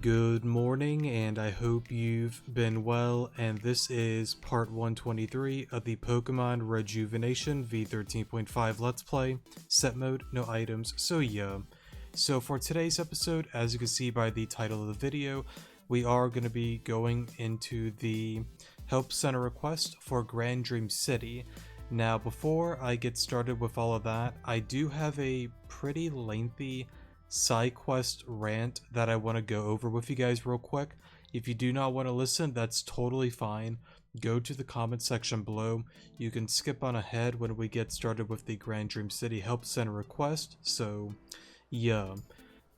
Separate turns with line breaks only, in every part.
Good morning, and I hope you've been well, and this is part 123 of the Pokemon Rejuvenation V13.5 Let's Play, set mode, no items, so yeah. So for today's episode, as you can see by the title of the video, we are going to be going into the Help Center request for Grand Dream City. Now before I get started with all of that, I do have a pretty lengthy side quest rant that I want to go over with you guys real quick. If you do not want to listen, that's totally fine. Go to the comment section below. You can skip on ahead when we get started with the Grand Dream City Help Center request, so yeah.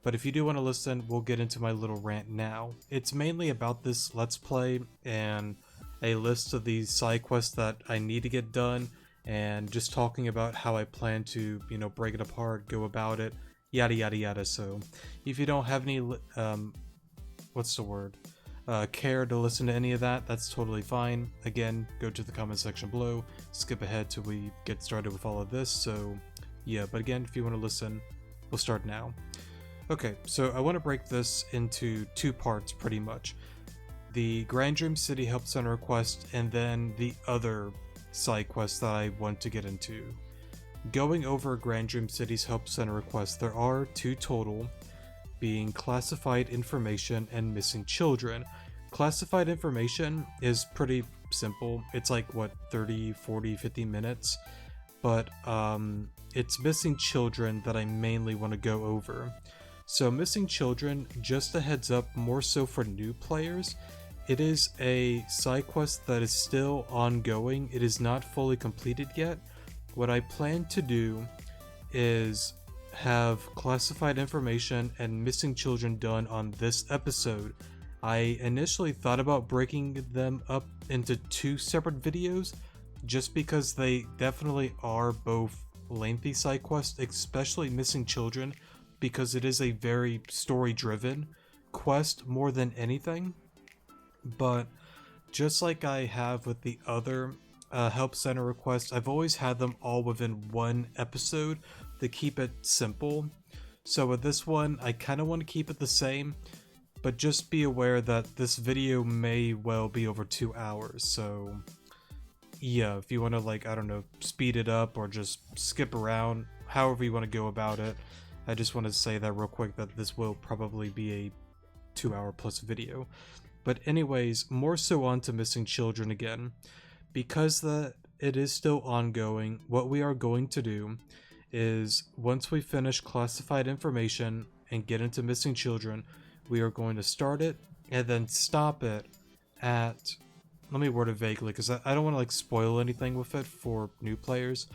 But if you do want to listen, we'll get into my little rant now. It's mainly about this Let's Play and a list of these side quests that I need to get done, and just talking about how I plan to, break it apart, go about it, yada yada yada. So if you don't have any care to listen to any of that, that's totally fine. Again, go to the comment section below, skip ahead till we get started with all of this. So yeah, but again, if you want to listen, we'll start now. Okay, so I want to break this into two parts pretty much: the Grand Dream City Help Center request and then the other side quests that I want to get into. Going over Grand Dream City's Help Center request, there are two total, being classified information and missing children. Classified information is pretty simple. It's like, what, 30, 40, 50 minutes? But it's missing children that I mainly want to go over. So missing children, just a heads up, more so for new players, it is a side quest that is still ongoing. It is not fully completed yet. What I plan to do is have classified information and missing children done on this episode. I initially thought about breaking them up into two separate videos, just because they definitely are both lengthy side quests, especially missing children, because it is a very story-driven quest more than anything. But just like I have with the other Help Center requests, I've always had them all within one episode to keep it simple. So with this one, I kind of want to keep it the same, but just be aware that this video may well be over 2 hours. So yeah, if you want to speed it up or just skip around, however you want to go about it, I just want to say that real quick, that this will probably be a 2-hour plus video. But anyways, more so on to missing children again. Because it is still ongoing, what we are going to do is, once we finish classified information and get into missing children, we are going to start it and then stop it at, let me word it vaguely because I don't want to spoil anything with it for new players.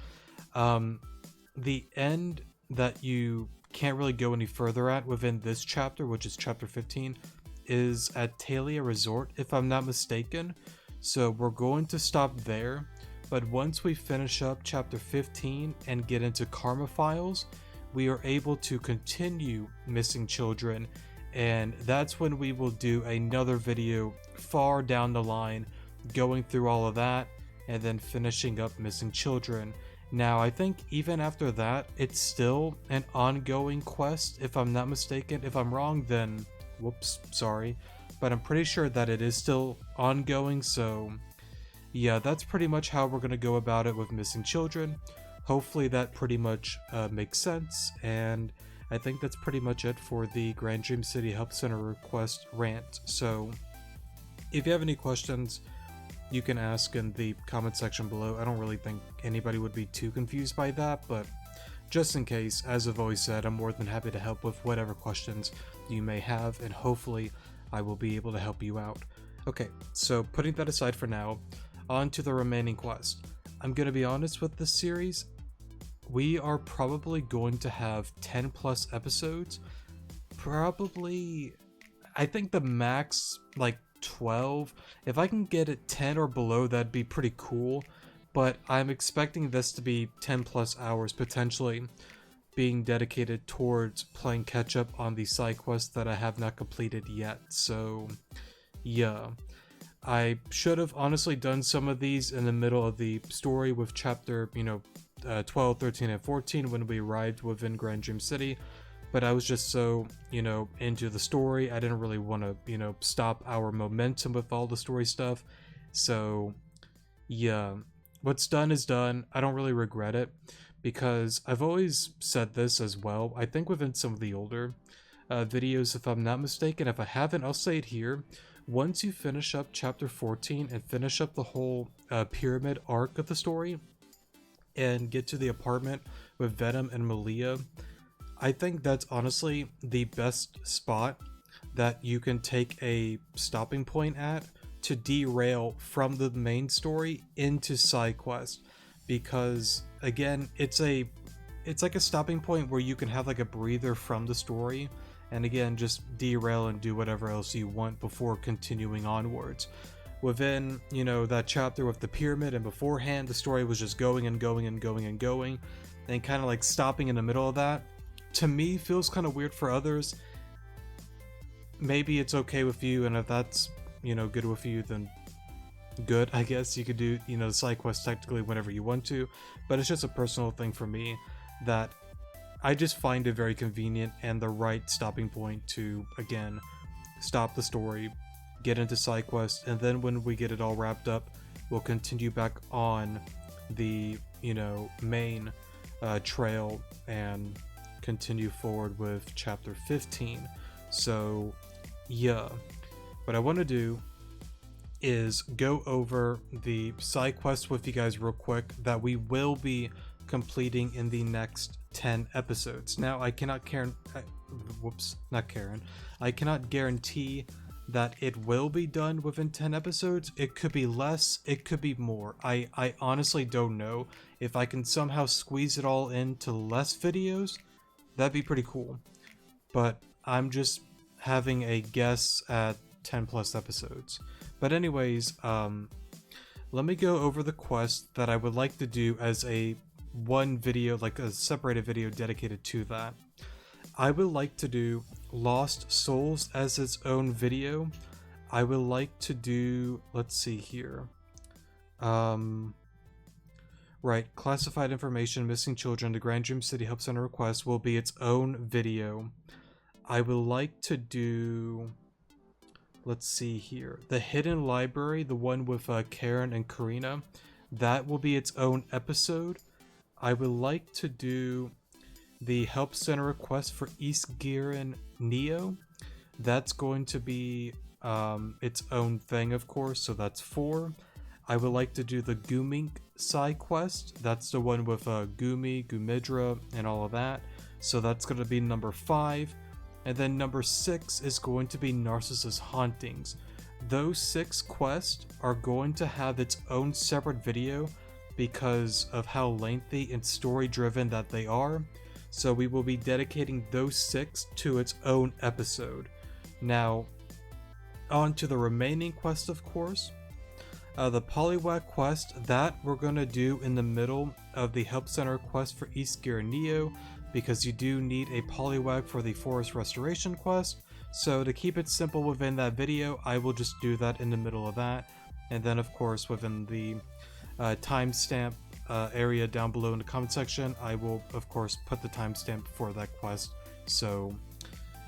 The end that you can't really go any further at within this chapter, which is chapter 15, is at Talia Resort, if I'm not mistaken. So we're going to stop there, but once we finish up chapter 15 and get into Karma Files, we are able to continue missing children, and that's when we will do another video far down the line, going through all of that and then finishing up missing children. Now I think even after that, it's still an ongoing quest, if I'm not mistaken. If I'm wrong, then whoops, sorry. But I'm pretty sure that it is still ongoing, so yeah, that's pretty much how we're going to go about it with missing children. Hopefully that pretty much makes sense, and I think that's pretty much it for the Grand Dream City Help Center request rant. So if you have any questions, you can ask in the comment section below. I don't really think anybody would be too confused by that, but just in case, as I've always said, I'm more than happy to help with whatever questions you may have, and hopefully I will be able to help you out. Okay, so putting that aside for now, on to the remaining quest. I'm going to be honest with this series, we are probably going to have 10 plus episodes. Probably, I think the max, 12. If I can get it 10 or below, that'd be pretty cool, but I'm expecting this to be 10 plus hours potentially, being dedicated towards playing catch up on the side quests that I have not completed yet. So yeah, I should have honestly done some of these in the middle of the story with chapter 12, 13, and 14 when we arrived within Grand Dream City, but I was just so, into the story. I didn't really want to, stop our momentum with all the story stuff. So, yeah, what's done is done. I don't really regret it because I've always said this as well. I think within some of the older videos, if I'm not mistaken. If I haven't, I'll say it here. Once you finish up chapter 14 and finish up the whole pyramid arc of the story and get to the apartment with Venom and Malia, I think that's honestly the best spot that you can take a stopping point at to derail from the main story into side quest, because again, it's like a stopping point where you can have like a breather from the story, and again, just derail and do whatever else you want before continuing onwards. Within, that chapter with the pyramid and beforehand, the story was just going and going and going and going, and kind of like stopping in the middle of that, to me, feels kind of weird. For others, maybe it's okay with you, and if that's, good with you, then good, I guess. You could do, the side quest technically whenever you want to, but it's just a personal thing for me that I just find it very convenient and the right stopping point to, again, stop the story, get into side quests, and then when we get it all wrapped up, we'll continue back on the, main trail and continue forward with chapter 15. So, yeah, what I want to do is go over the side quests with you guys real quick that we will be completing in the next 10 episodes. Now, I cannot I cannot guarantee that it will be done within 10 episodes. It could be less, it could be more. I honestly don't know. If I can somehow squeeze it all into less videos, that'd be pretty cool. But I'm just having a guess at 10 plus episodes. But anyways, let me go over the quest that I would like to do as a one video, like a separated video dedicated to that. I would like to do Lost Souls as its own video. I would like to do, let's see here. Right, classified information, missing children, the Grand Dream City Help Center request will be its own video. I would like to do, let's see here, the Hidden Library, the one with Karen and Karina. That will be its own episode. I would like to do the Help Center request for East Giran Neo. That's going to be its own thing, of course, so that's 4. I would like to do the Goomink side quest. That's the one with Gumi, Gumidra, and all of that. So that's going to be number 5. And then number 6 is going to be Narcissus Hauntings. Those 6 quests are going to have its own separate video because of how lengthy and story driven that they are. So we will be dedicating those 6 to its own episode. Now, on to the remaining quests, of course. The Poliwag quest, that we're going to do in the middle of the Help Center quest for East Gear Neo, because you do need a Poliwag for the Forest Restoration quest. So to keep it simple within that video, I will just do that in the middle of that. And then, of course, within the timestamp area down below in the comment section, I will, of course, put the timestamp for that quest. So,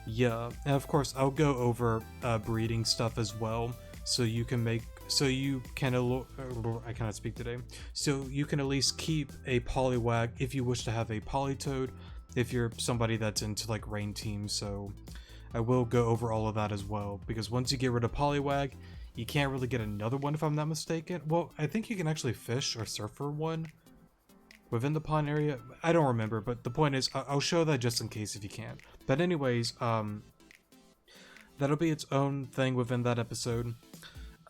yeah. And, of course, I'll go over breeding stuff as well, so you can make... So you can, I cannot speak today. So you can at least keep a Poliwag if you wish to have a Politoed, if you're somebody that's into like rain teams. So I will go over all of that as well, because once you get rid of Poliwag, you can't really get another one if I'm not mistaken. Well, I think you can actually fish or surf for one within the pond area. I don't remember, but the point is, I'll show that just in case if you can. But anyways, that'll be its own thing within that episode.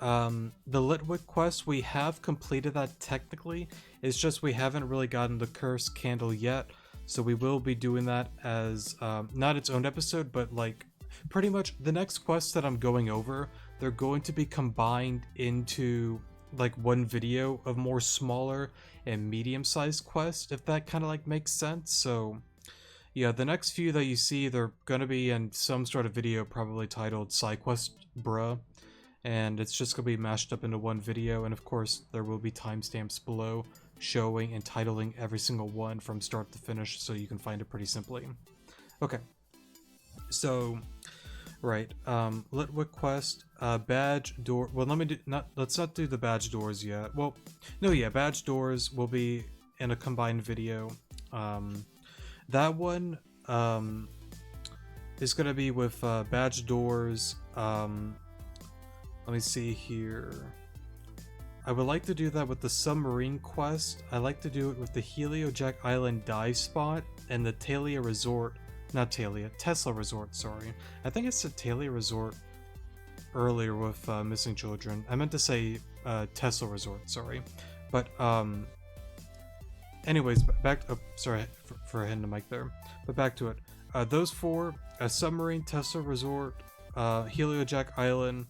The Litwick quest, we have completed that technically. It's just we haven't really gotten the Cursed Candle yet, so we will be doing that as not its own episode, but like pretty much the next quests that I'm going over, they're going to be combined into like one video of more smaller and medium-sized quests, if that kind of like makes sense. So yeah, the next few that you see, they're gonna be in some sort of video probably titled Side Quest Bruh, and it's just going to be mashed up into one video. And of course there will be timestamps below showing and titling every single one from start to finish, so you can find it pretty simply. Okay, So, right, Litwick quest, badge door. Well, let's not do the badge doors yet. Well, no, yeah, badge doors will be in a combined video. That one, is gonna be with badge doors. Let me see here. I would like to do that with the submarine quest. I like to do it with the Heliojack Island dive spot and the Talia Resort. Not Talia, Tesla Resort, sorry. I think it's the Talia Resort earlier with Missing Children. I meant to say Tesla Resort, sorry. But, anyways, back to, sorry for hitting the mic there. But back to it. Those four, Submarine, Tesla Resort, Heliojack Island,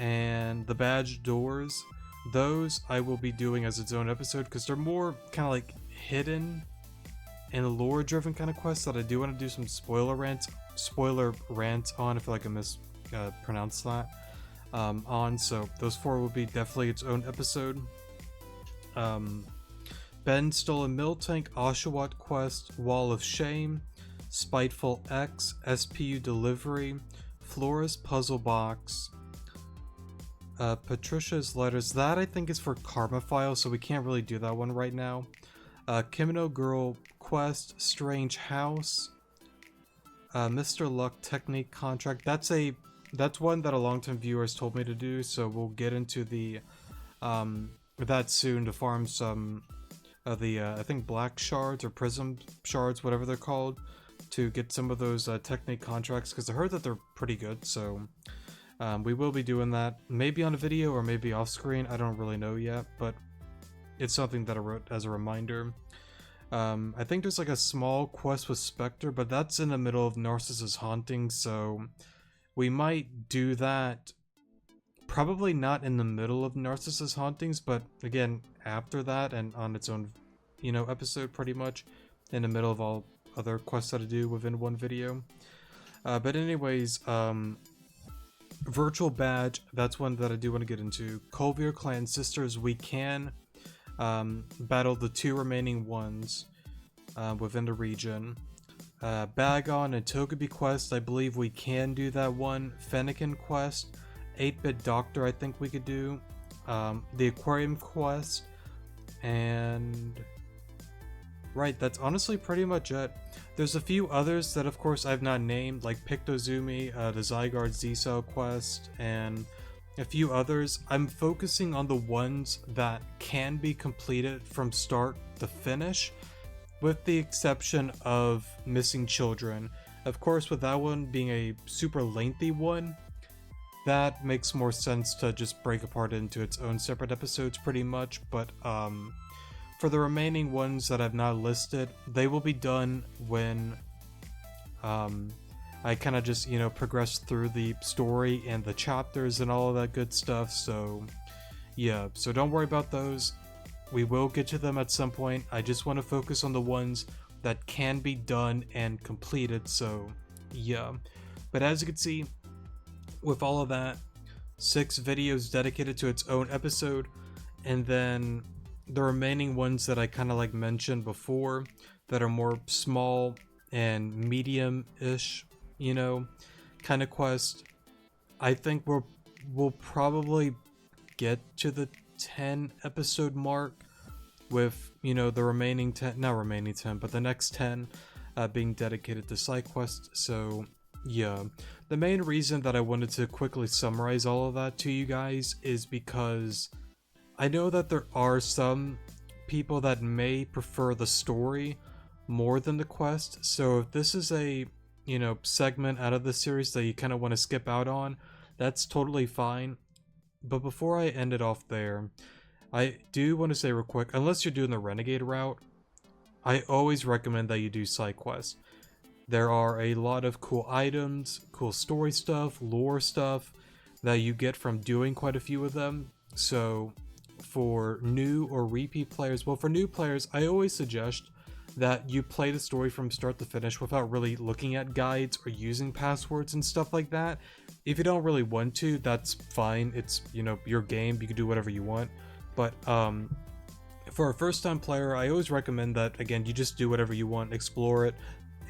and the badge doors, those I will be doing as its own episode because they're more kind of like hidden and lore driven kind of quests that I do want to do some spoiler rants on. I feel like I mispronounced that on. So those four will be definitely its own episode. Ben stole a mill tank, Oshawott quest, Wall of Shame, Spiteful X, SPU delivery, Flora's puzzle box, Patricia's letters. That I think is for Karma File, so we can't really do that one right now. Kimono Girl quest, Strange House, Mr. Luck technique contract. That's one that a long-time viewer has told me to do, so we'll get into the that soon to farm some of the I think black shards or prism shards, whatever they're called, to get some of those technique contracts because I heard that they're pretty good. So we will be doing that, maybe on a video or maybe off screen. I don't really know yet, but it's something that I wrote as a reminder. I think there's like a small quest with Spectre, but that's in the middle of Narcissus Haunting, so we might do that. Probably not in the middle of Narcissus Hauntings, but again, after that and on its own, episode pretty much, in the middle of all other quests that I do within one video. But anyways, Virtual Badge, that's one that I do want to get into. Colvier Clan Sisters, we can battle the two remaining ones within the region. Bagon and Togepi quest, I believe we can do that one. Fennekin quest, 8-Bit Doctor, I think we could do. The Aquarium quest, and right, that's honestly pretty much it. There's a few others that of course I've not named, like Pictozumi, the Zygarde Z-Cell quest, and a few others. I'm focusing on the ones that can be completed from start to finish, with the exception of Missing Children. Of course, with that one being a super lengthy one, that makes more sense to just break apart into its own separate episodes pretty much, but for the remaining ones that I've not listed, they will be done when I kind of just, progress through the story and the chapters and all of that good stuff. So yeah, so don't worry about those. We will get to them at some point. I just want to focus on the ones that can be done and completed. So yeah, but as you can see, with all of that, 6 videos dedicated to its own episode, and then the remaining ones that I kind of like mentioned before that are more small and medium-ish, kind of quest. I think we'll probably get to the 10 episode mark with, the remaining 10, not remaining 10, but the next 10 being dedicated to side quests. So yeah, the main reason that I wanted to quickly summarize all of that to you guys is because I know that there are some people that may prefer the story more than the quest, so if this is a, segment out of the series that you kind of want to skip out on, that's totally fine. But before I end it off there, I do want to say real quick, unless you're doing the Renegade route, I always recommend that you do side quests. There are a lot of cool items, cool story stuff, lore stuff that you get from doing quite a few of them. So for new or repeat players, well, for new players, I always suggest that you play the story from start to finish without really looking at guides or using passwords and stuff like that. If you don't really want to, that's fine. It's, your game, you can do whatever you want. But for a first time player, I always recommend that, again, you just do whatever you want, explore it,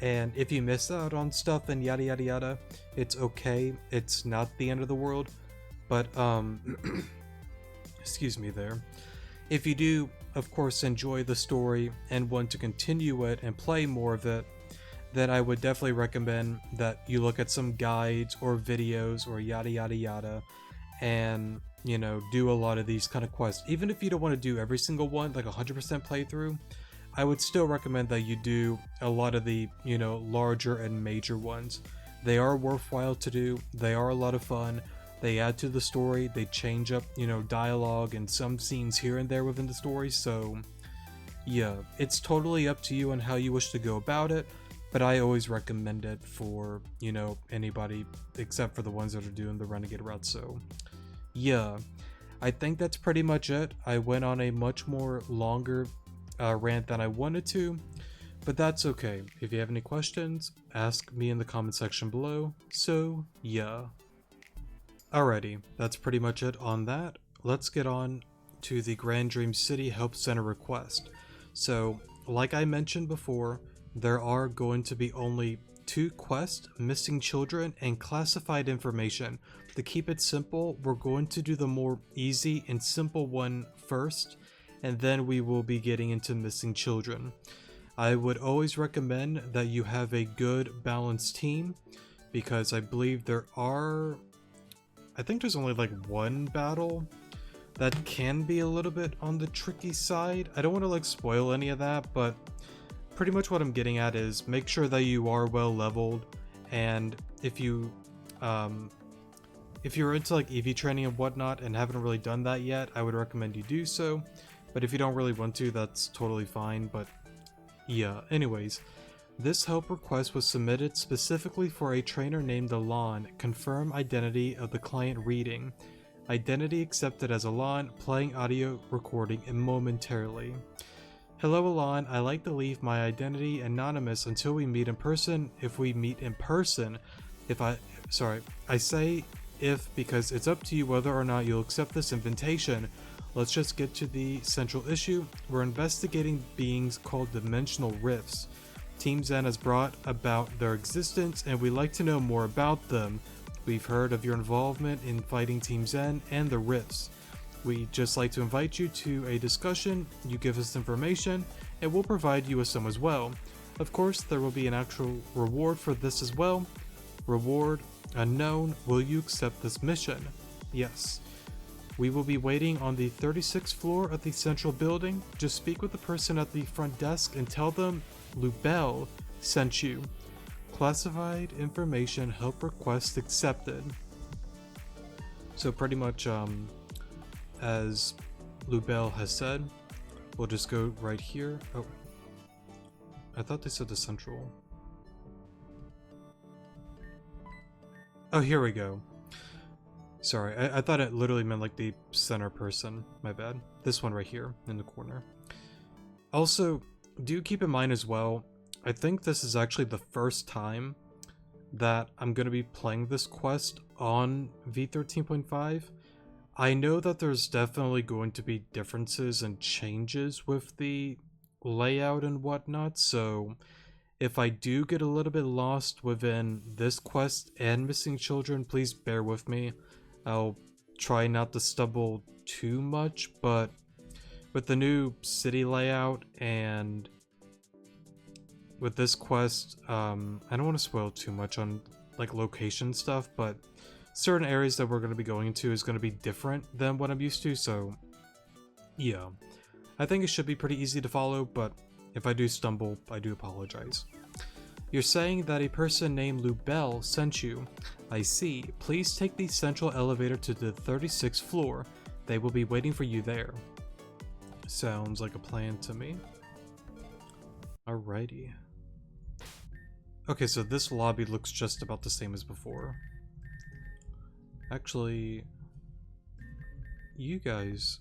And if you miss out on stuff and yada yada yada, it's okay. It's not the end of the world. But excuse me there. If you do, of course, enjoy the story and want to continue it and play more of it, then I would definitely recommend that you look at some guides or videos or yada yada yada, and do a lot of these kind of quests. Even if you don't want to do every single one, like 100% playthrough, I would still recommend that you do a lot of the larger and major ones. They are worthwhile to do. They are a lot of fun. They add to the story. They change up dialogue and some scenes here and there within the story. So yeah, it's totally up to you on how you wish to go about it, but I always recommend it for anybody except for the ones that are doing the renegade route. So yeah, I think that's pretty much it. I went on a much more longer rant than I wanted to, but that's okay. If you have any questions, ask me in the comment section below. So yeah. Alrighty, that's pretty much it on that. Let's get on to the Grand Dream City Help Center request. So, like I mentioned before, there are going to be only 2 quests, missing children and classified information. To keep it simple, we're going to do the more easy and simple one first, and then we will be getting into missing children. I would always recommend that you have a good balanced team, because I believe I think there's only like 1 battle that can be a little bit on the tricky side. I don't want to like spoil any of that, but pretty much what I'm getting at is make sure that you are well leveled, and if you're into like EV training and whatnot and haven't really done that yet, I would recommend you do so. But if you don't really want to, that's totally fine. But yeah, anyways, this help request was submitted specifically for a trainer named Alon. Confirm identity of the client reading. Identity accepted as Alon, playing audio recording momentarily. Hello Alon, I like to leave my identity anonymous until we meet in person. If we meet in person, I say if because it's up to you whether or not you'll accept this invitation. Let's just get to the central issue. We're investigating beings called dimensional rifts. Team Zen has brought about their existence, and we'd like to know more about them. We've heard of your involvement in fighting Team Zen and the rifts. We'd just like to invite you to a discussion. You give us information, and we'll provide you with some as well. Of course, there will be an actual reward for this as well. Reward unknown. Will you accept this mission? Yes. We will be waiting on the 36th floor of the central building. Just speak with the person at the front desk and tell them Lubel sent you. Classified information help request accepted. So pretty much as Lubel has said, we'll just go right here. Oh, I thought they said the central. Oh, here we go. Sorry, I thought it literally meant like the center person. My bad. This one right here in the corner. Also, do keep in mind as well, I think this is actually the first time that I'm going to be playing this quest on V13.5. I know that there's definitely going to be differences and changes with the layout and whatnot, so if I do get a little bit lost within this quest and missing children, please bear with me. I'll try not to stumble too much, but with the new city layout and with this quest, I don't want to spoil too much on like location stuff, but certain areas that we're going to be going to is going to be different than what I'm used to, so yeah. I think it should be pretty easy to follow, but if I do stumble, I do apologize. You're saying that a person named Lubel sent you. I see. Please take the central elevator to the 36th floor. They will be waiting for you there. Sounds like a plan to me. Alrighty. Okay, so this lobby looks just about the same as before. Actually, you guys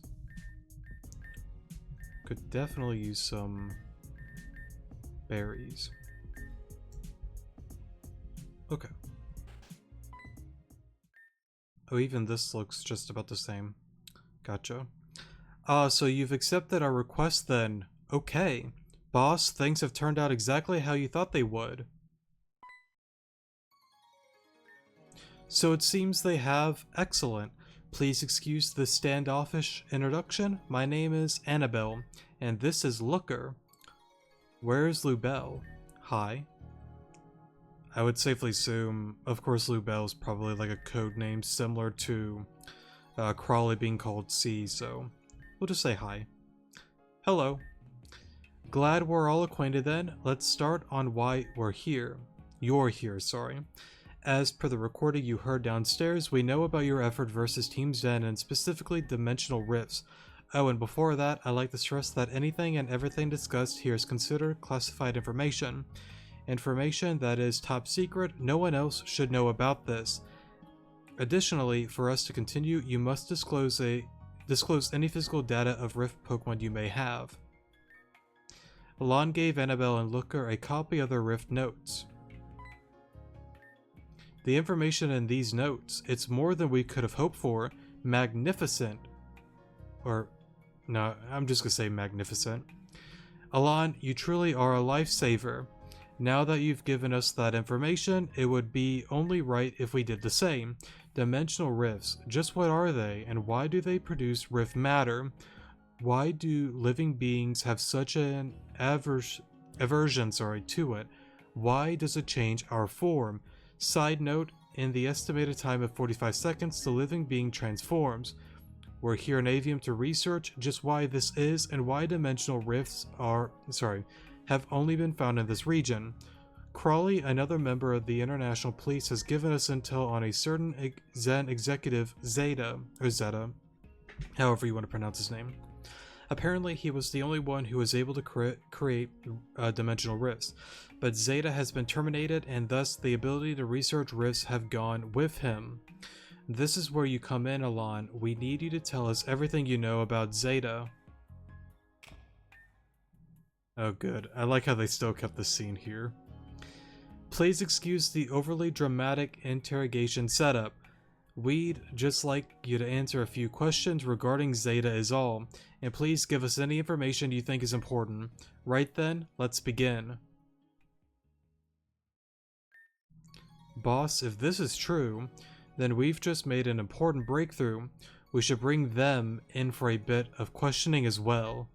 could definitely use some berries. Okay. Oh, even this looks just about the same. Gotcha. So you've accepted our request then. Okay. Boss, things have turned out exactly how you thought they would. So it seems they have. Excellent. Please excuse the standoffish introduction. My name is Annabelle, and this is Looker. Where's Lubell? Hi. I would safely assume, of course, Lubell is probably like a code name similar to Crawley being called C, so we'll just say hi. Hello. Glad we're all acquainted then. Let's start on why we're here. You're here, sorry. As per the recording you heard downstairs, we know about your effort versus Team Zen and specifically dimensional rifts. Oh, and before that, I'd like to stress that anything and everything discussed here is considered classified information. Information that is top secret, no one else should know about this. Additionally, for us to continue, you must disclose any physical data of Rift Pokemon you may have. Alon gave Annabelle and Looker a copy of their Rift notes. The information in these notes, it's more than we could have hoped for. Magnificent. Or, no, I'm just gonna say magnificent. Alon, you truly are a lifesaver. Now that you've given us that information, it would be only right if we did the same. Dimensional rifts, just what are they, and why do they produce rift matter? Why do living beings have such an aversion to it? Why does it change our form? Side note, in the estimated time of 45 seconds, the living being transforms. We're here in Avium to research just why this is and why dimensional rifts have only been found in this region. Crawley, another member of the International Police, has given us intel on a certain Zen executive, Zeta, however you want to pronounce his name. Apparently, he was the only one who was able to create dimensional rifts, but Zeta has been terminated, and thus the ability to research rifts have gone with him. This is where you come in, Alon. We need you to tell us everything you know about Zeta. Oh good, I like how they still kept the scene here. Please excuse the overly dramatic interrogation setup. We'd just like you to answer a few questions regarding Zeta is all, and please give us any information you think is important. Right then, let's begin. Boss, if this is true, then we've just made an important breakthrough. We should bring them in for a bit of questioning as well.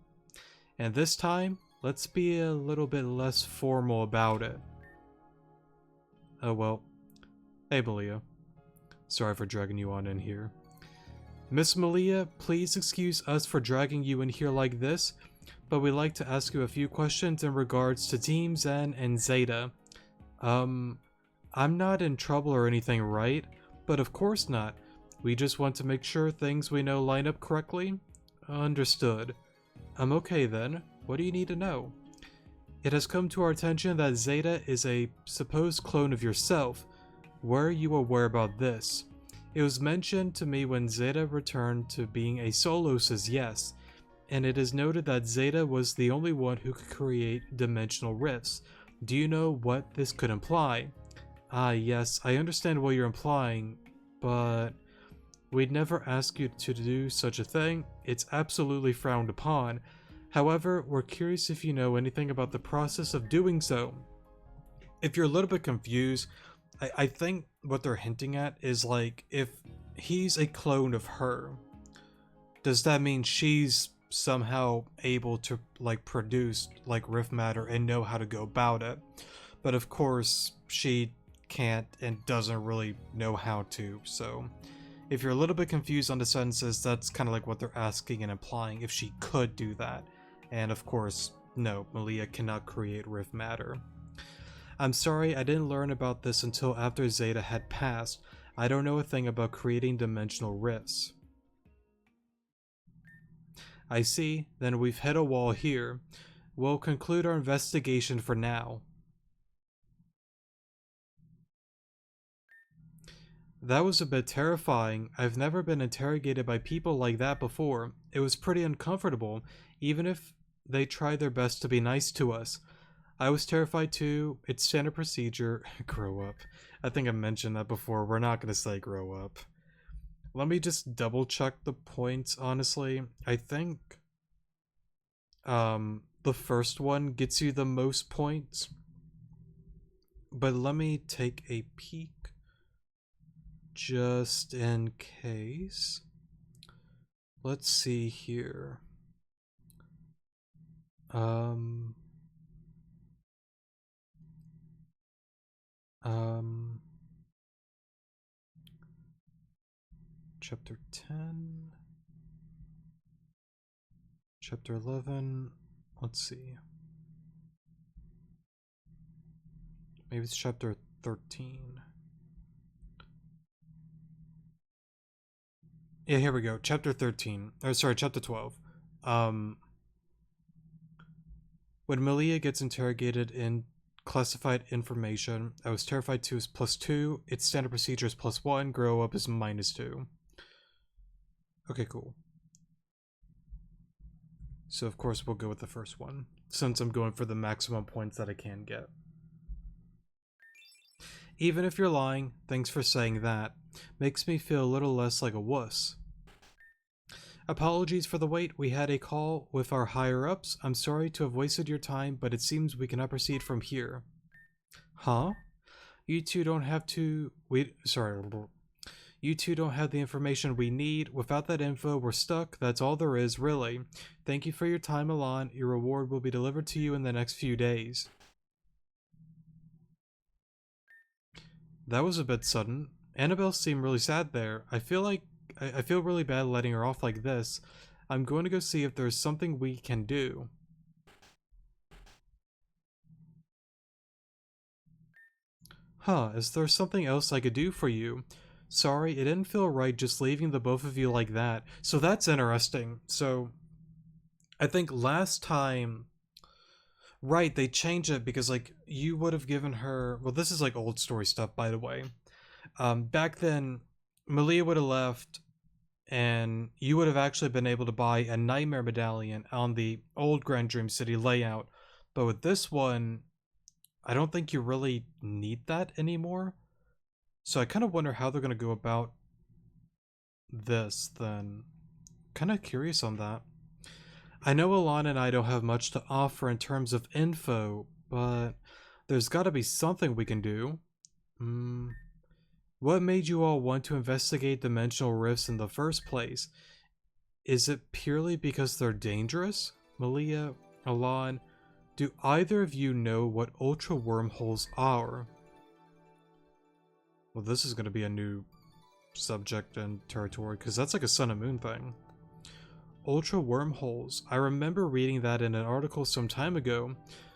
And this time, let's be a little bit less formal about it. Oh well. Hey Malia. Sorry for dragging you on in here. Miss Malia, please excuse us for dragging you in here like this, but we'd like to ask you a few questions in regards to Team Zen and Zeta. I'm not in trouble or anything, right? But of course not. We just want to make sure things we know line up correctly. Understood. Okay then. What do you need to know? It has come to our attention that Zeta is a supposed clone of yourself. Were you aware about this? It was mentioned to me when Zeta returned to being a solo says yes, and it is noted that Zeta was the only one who could create dimensional rifts. Do you know what this could imply? Ah yes, I understand what you're implying, but we'd never ask you to do such a thing. It's absolutely frowned upon. However, we're curious if you know anything about the process of doing so. If you're a little bit confused, I think what they're hinting at is like, if he's a clone of her, does that mean she's somehow able to like produce like rift matter and know how to go about it? But of course, she can't and doesn't really know how to, so if you're a little bit confused on the sentences, that's kind of like what they're asking and implying, if she could do that. And of course, no, Malia cannot create rift matter. I'm sorry, I didn't learn about this until after Zeta had passed. I don't know a thing about creating dimensional rifts. I see, then we've hit a wall here. We'll conclude our investigation for now. That was a bit terrifying. I've never been interrogated by people like that before. It was pretty uncomfortable, even if they tried their best to be nice to us. I was terrified too. It's standard procedure. Grow up. I think I mentioned that before. We're not going to say grow up. Let me just double check the points, honestly. I think the the first one gets you the most points. But let me take a peek just in case. Let's see here. Um, Chapter 10, Chapter 11, let's see. Maybe it's Chapter 13. Yeah, here we go. Chapter 13. Or sorry, Chapter 12. When Malia gets interrogated in classified information, I was terrified 2 is +2, its standard procedure is +1, grow up is -2. Okay, cool. So of course we'll go with the first one, since I'm going for the maximum points that I can get. Even if you're lying, thanks for saying that. Makes me feel a little less like a wuss. Apologies for the wait, we had a call with our higher-ups. I'm sorry to have wasted your time, but it seems we cannot proceed from here. Huh? You two don't have to... You two don't have the information we need. Without that info, we're stuck. That's all there is, really. Thank you for your time, Alon. Your reward will be delivered to you in the next few days. That was a bit sudden. Annabelle seemed really sad there. I feel really bad letting her off like this. I'm going to go see if there's something we can do. Huh, is there something else I could do for you? Sorry, it didn't feel right just leaving the both of you like that. So that's interesting. So, I think last time... Right, they changed it because, like, you would have given her... Well, this is, like, old story stuff, by the way. Back then, Malia would have left, and you would have actually been able to buy a Nightmare Medallion on the old Grand Dream City layout. But with this one, I don't think you really need that anymore. So I kind of wonder how they're going to go about this, then. Kind of curious on that. I know Alana and I don't have much to offer in terms of info, but there's got to be something we can do. What made you all want to investigate dimensional rifts in the first place? Is it purely because they're dangerous? Malia, Alan, do either of you know what ultra wormholes are? Well, this is going to be a new subject and territory, because that's like a Sun and Moon thing. Ultra wormholes. I remember reading that in an article some time ago.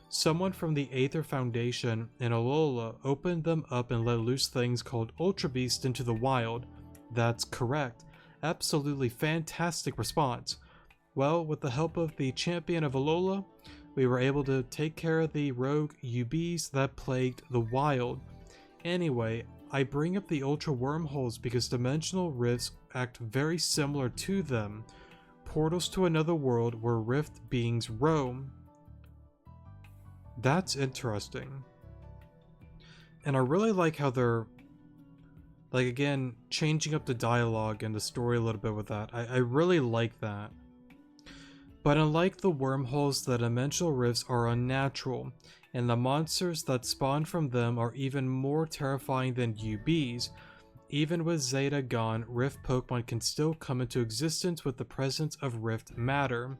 Someone from the Aether Foundation in Alola opened them up and let loose things called Ultra Beast into the wild. That's correct. Absolutely fantastic response. Well, with the help of the champion of Alola, we were able to take care of the rogue UBs that plagued the wild. Anyway, I bring up the Ultra Wormholes because dimensional rifts act very similar to them. Portals to another world where rift beings roam. That's interesting. And I really like how they're, like, again, changing up the dialogue and the story a little bit with that. I really like that. But unlike the wormholes, the dimensional rifts are unnatural, and the monsters that spawn from them are even more terrifying than UBs. Even with Zeta gone, Rift Pokemon can still come into existence with the presence of Rift matter.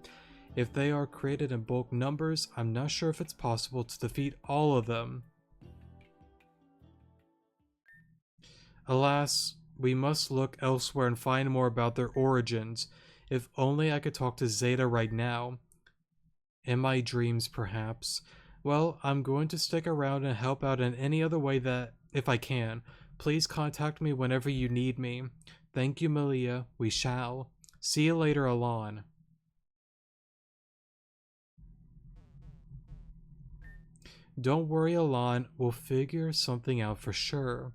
If they are created in bulk numbers, I'm not sure if it's possible to defeat all of them. Alas, we must look elsewhere and find more about their origins. If only I could talk to Zeta right now. In my dreams, perhaps. Well, I'm going to stick around and help out in any other way that, if I can. Please contact me whenever you need me. Thank you, Malia. We shall. See you later, Alon. Don't worry, Alon. We'll figure something out for sure.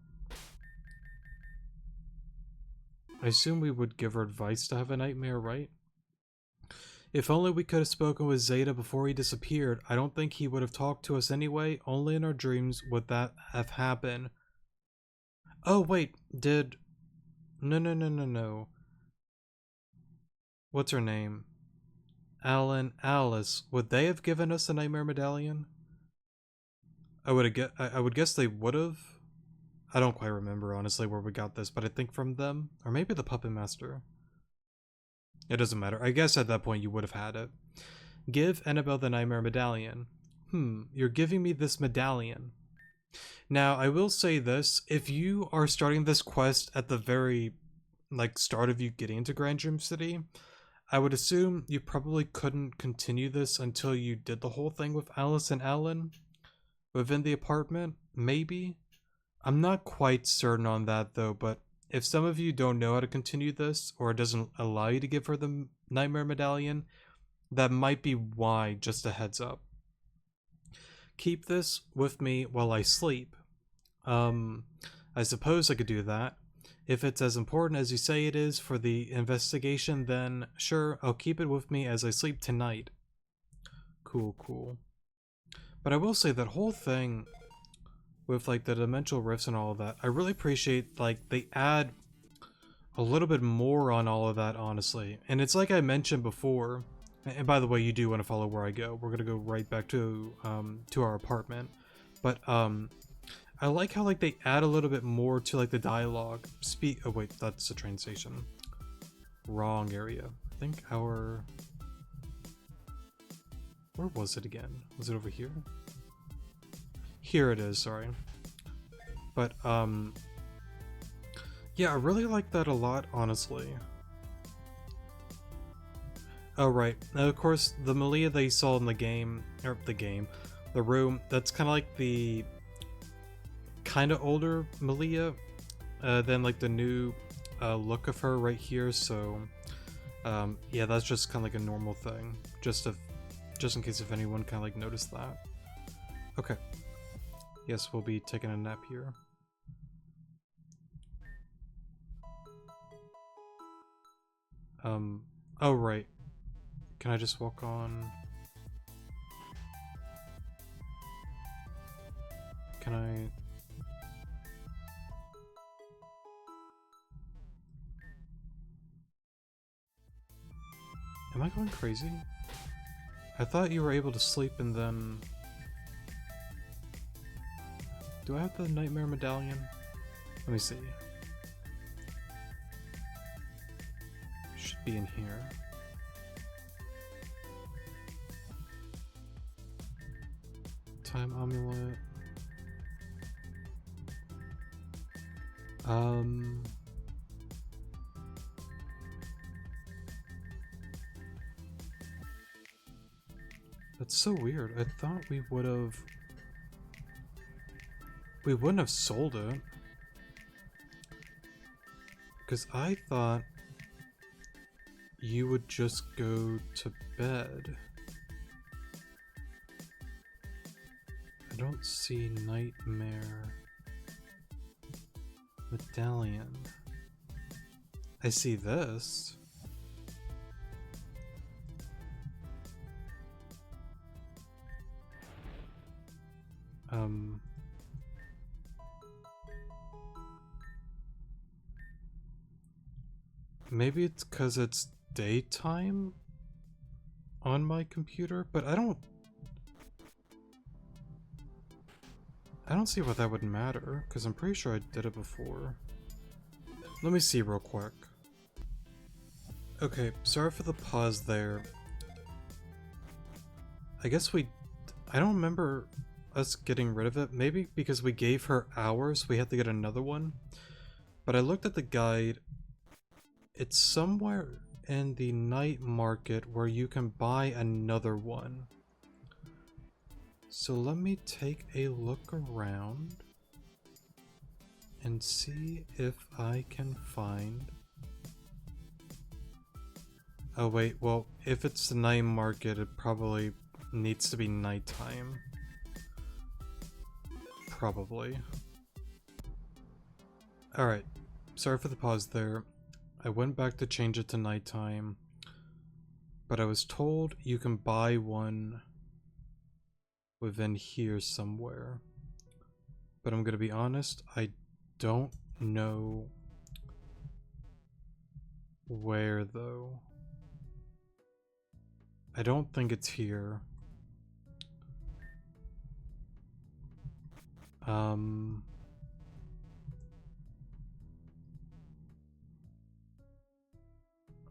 I assume we would give her advice to have a nightmare, right? If only we could have spoken with Zeta before he disappeared. I don't think he would have talked to us anyway. Only in our dreams would that have happened. Oh, wait. Did... No. What's her name? Alan, Alice, would they have given us a nightmare medallion? I would guess they would have. I don't quite remember honestly where we got this, but I think from them, or maybe the puppet master. It doesn't matter. I guess at that point you would have had it. Give Annabelle the nightmare medallion. You're giving me this medallion. Now, I will say this, if you are starting this quest at the very, start of you getting into Grand Dream City, I would assume you probably couldn't continue this until you did the whole thing with Alice and Alan within the apartment, maybe? I'm not quite certain on that though, but if some of you don't know how to continue this, or it doesn't allow you to give her the nightmare medallion, that might be why, just a heads up. Keep this with me while I sleep. I suppose I could do that. If it's as important as you say it is for the investigation, then sure, I'll keep it with me as I sleep tonight. Cool. But I will say that whole thing with the dimensional rifts and all of that, I really appreciate they add a little bit more on all of that, honestly. And it's like I mentioned before, and by the way, you do want to follow where I go. We're gonna go right back to our apartment. But I like how they add a little bit more to the dialogue. Oh wait, that's the train station. Wrong area. I think where was it again? Was it over here? Here it is, sorry. But yeah, I really like that a lot, honestly. Oh right, now of course the Malia that you saw in the room, that's kind of like the kind of older Malia than the new look of her right here, so yeah, that's just kind of a normal thing, just in case if anyone kind of noticed that. Okay, yes, we'll be taking a nap here. Oh right, can I just walk on? Can I? Am I going crazy? I thought you were able to sleep and then... Do I have the nightmare medallion? Let me see. Should be in here. Time amulet. That's so weird. I thought we wouldn't have sold it. Because I thought you would just go to bed. I don't see nightmare medallion. I see this. Maybe it's because it's daytime on my computer, but I don't see why that would matter, because I'm pretty sure I did it before. Let me see real quick. Okay, sorry for the pause there. I guess I don't remember us getting rid of it. Maybe because we gave her hours, we had to get another one. But I looked at the guide. It's somewhere in the night market where you can buy another one. So let me take a look around and see if I can find... Oh wait, well, if it's the night market, it probably needs to be nighttime. Probably. Alright, sorry for the pause there. I went back to change it to nighttime, but I was told you can buy one within here somewhere. But I'm gonna be honest, I don't know where though. I don't think it's here. I'm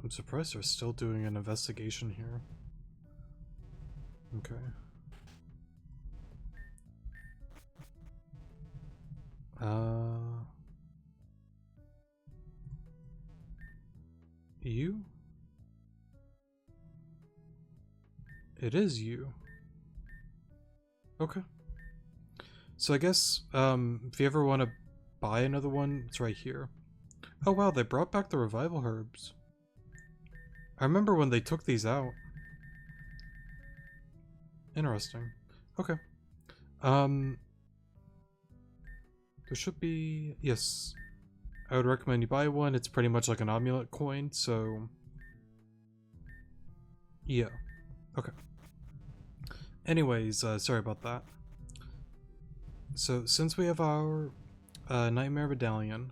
surprised they're still doing an investigation here. Okay. You? It is you. Okay. So I guess, if you ever want to buy another one, it's right here. Oh wow, they brought back the revival herbs. I remember when they took these out. Interesting. Okay. There should be... Yes. I would recommend you buy one. It's pretty much like an amulet coin, so... Yeah. Okay. Anyways, sorry about that. So, since we have our Nightmare Medallion...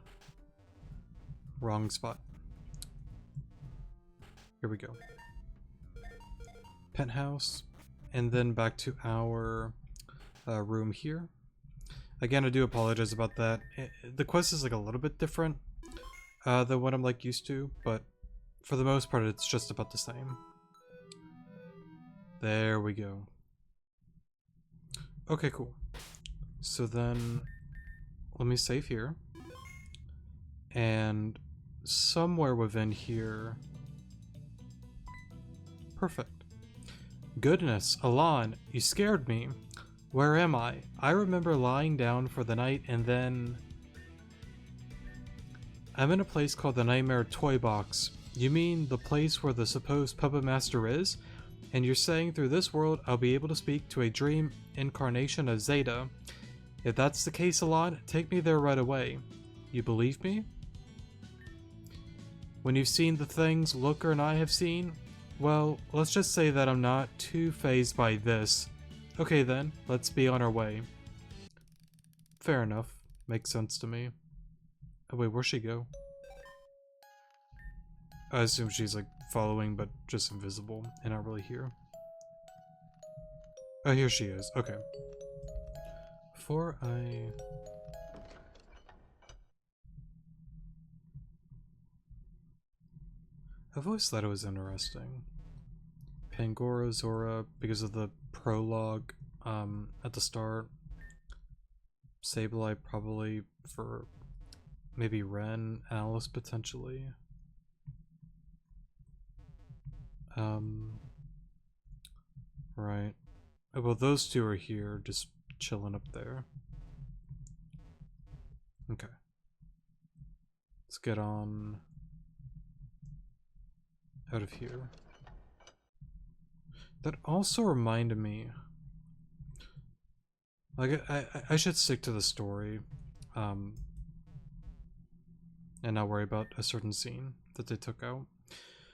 Wrong spot. Here we go. Penthouse. And then back to our room here. Again, I do apologize about that. The quest is like a little bit different than what I'm like used to, but for the most part it's just about the same. There we go. Okay, cool. So then let me save here. And somewhere within here... Perfect. Goodness, Alon, you scared me. Where am I? I remember lying down for the night and then... I'm in a place called the Nightmare Toy Box. You mean the place where the supposed puppet master is? And you're saying through this world I'll be able to speak to a dream incarnation of Zeta. If that's the case, Alon, take me there right away. You believe me? When you've seen the things Looker and I have seen, well, let's just say that I'm not too fazed by this. Okay then, let's be on our way. Fair enough. Makes sense to me. Oh wait, where'd she go? I assume she's like following, but just invisible and not really here. Oh, here she is. Okay. Before I've always thought it was interesting. Pangora, Zora, because of the prologue at the start. Sableye probably for maybe Ren, Alice potentially. Right. Oh, well, those two are here, just chilling up there. Okay. Let's get on out of here. That also reminded me, like, I should stick to the story, and not worry about a certain scene that they took out.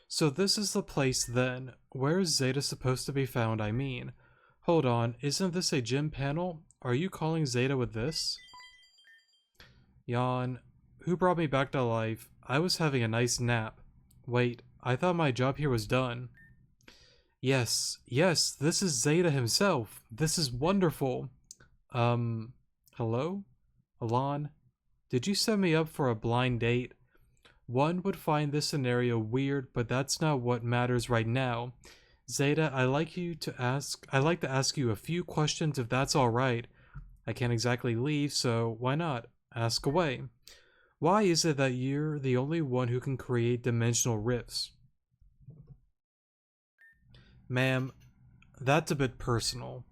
So this is the place then. Where is Zeta supposed to be found, I mean? Hold on, isn't this a gym panel? Are you calling Zeta with this? Yawn. Who brought me back to life? I was having a nice nap. Wait, I thought my job here was done. Yes, this is Zeta himself. This is wonderful. Hello? Alon? Did you set me up for a blind date? One would find this scenario weird, but that's not what matters right now. Zeta, I'd like to ask you a few questions if that's alright. I can't exactly leave, so why not? Ask away. Why is it that you're the only one who can create dimensional rifts? Ma'am, that's a bit personal.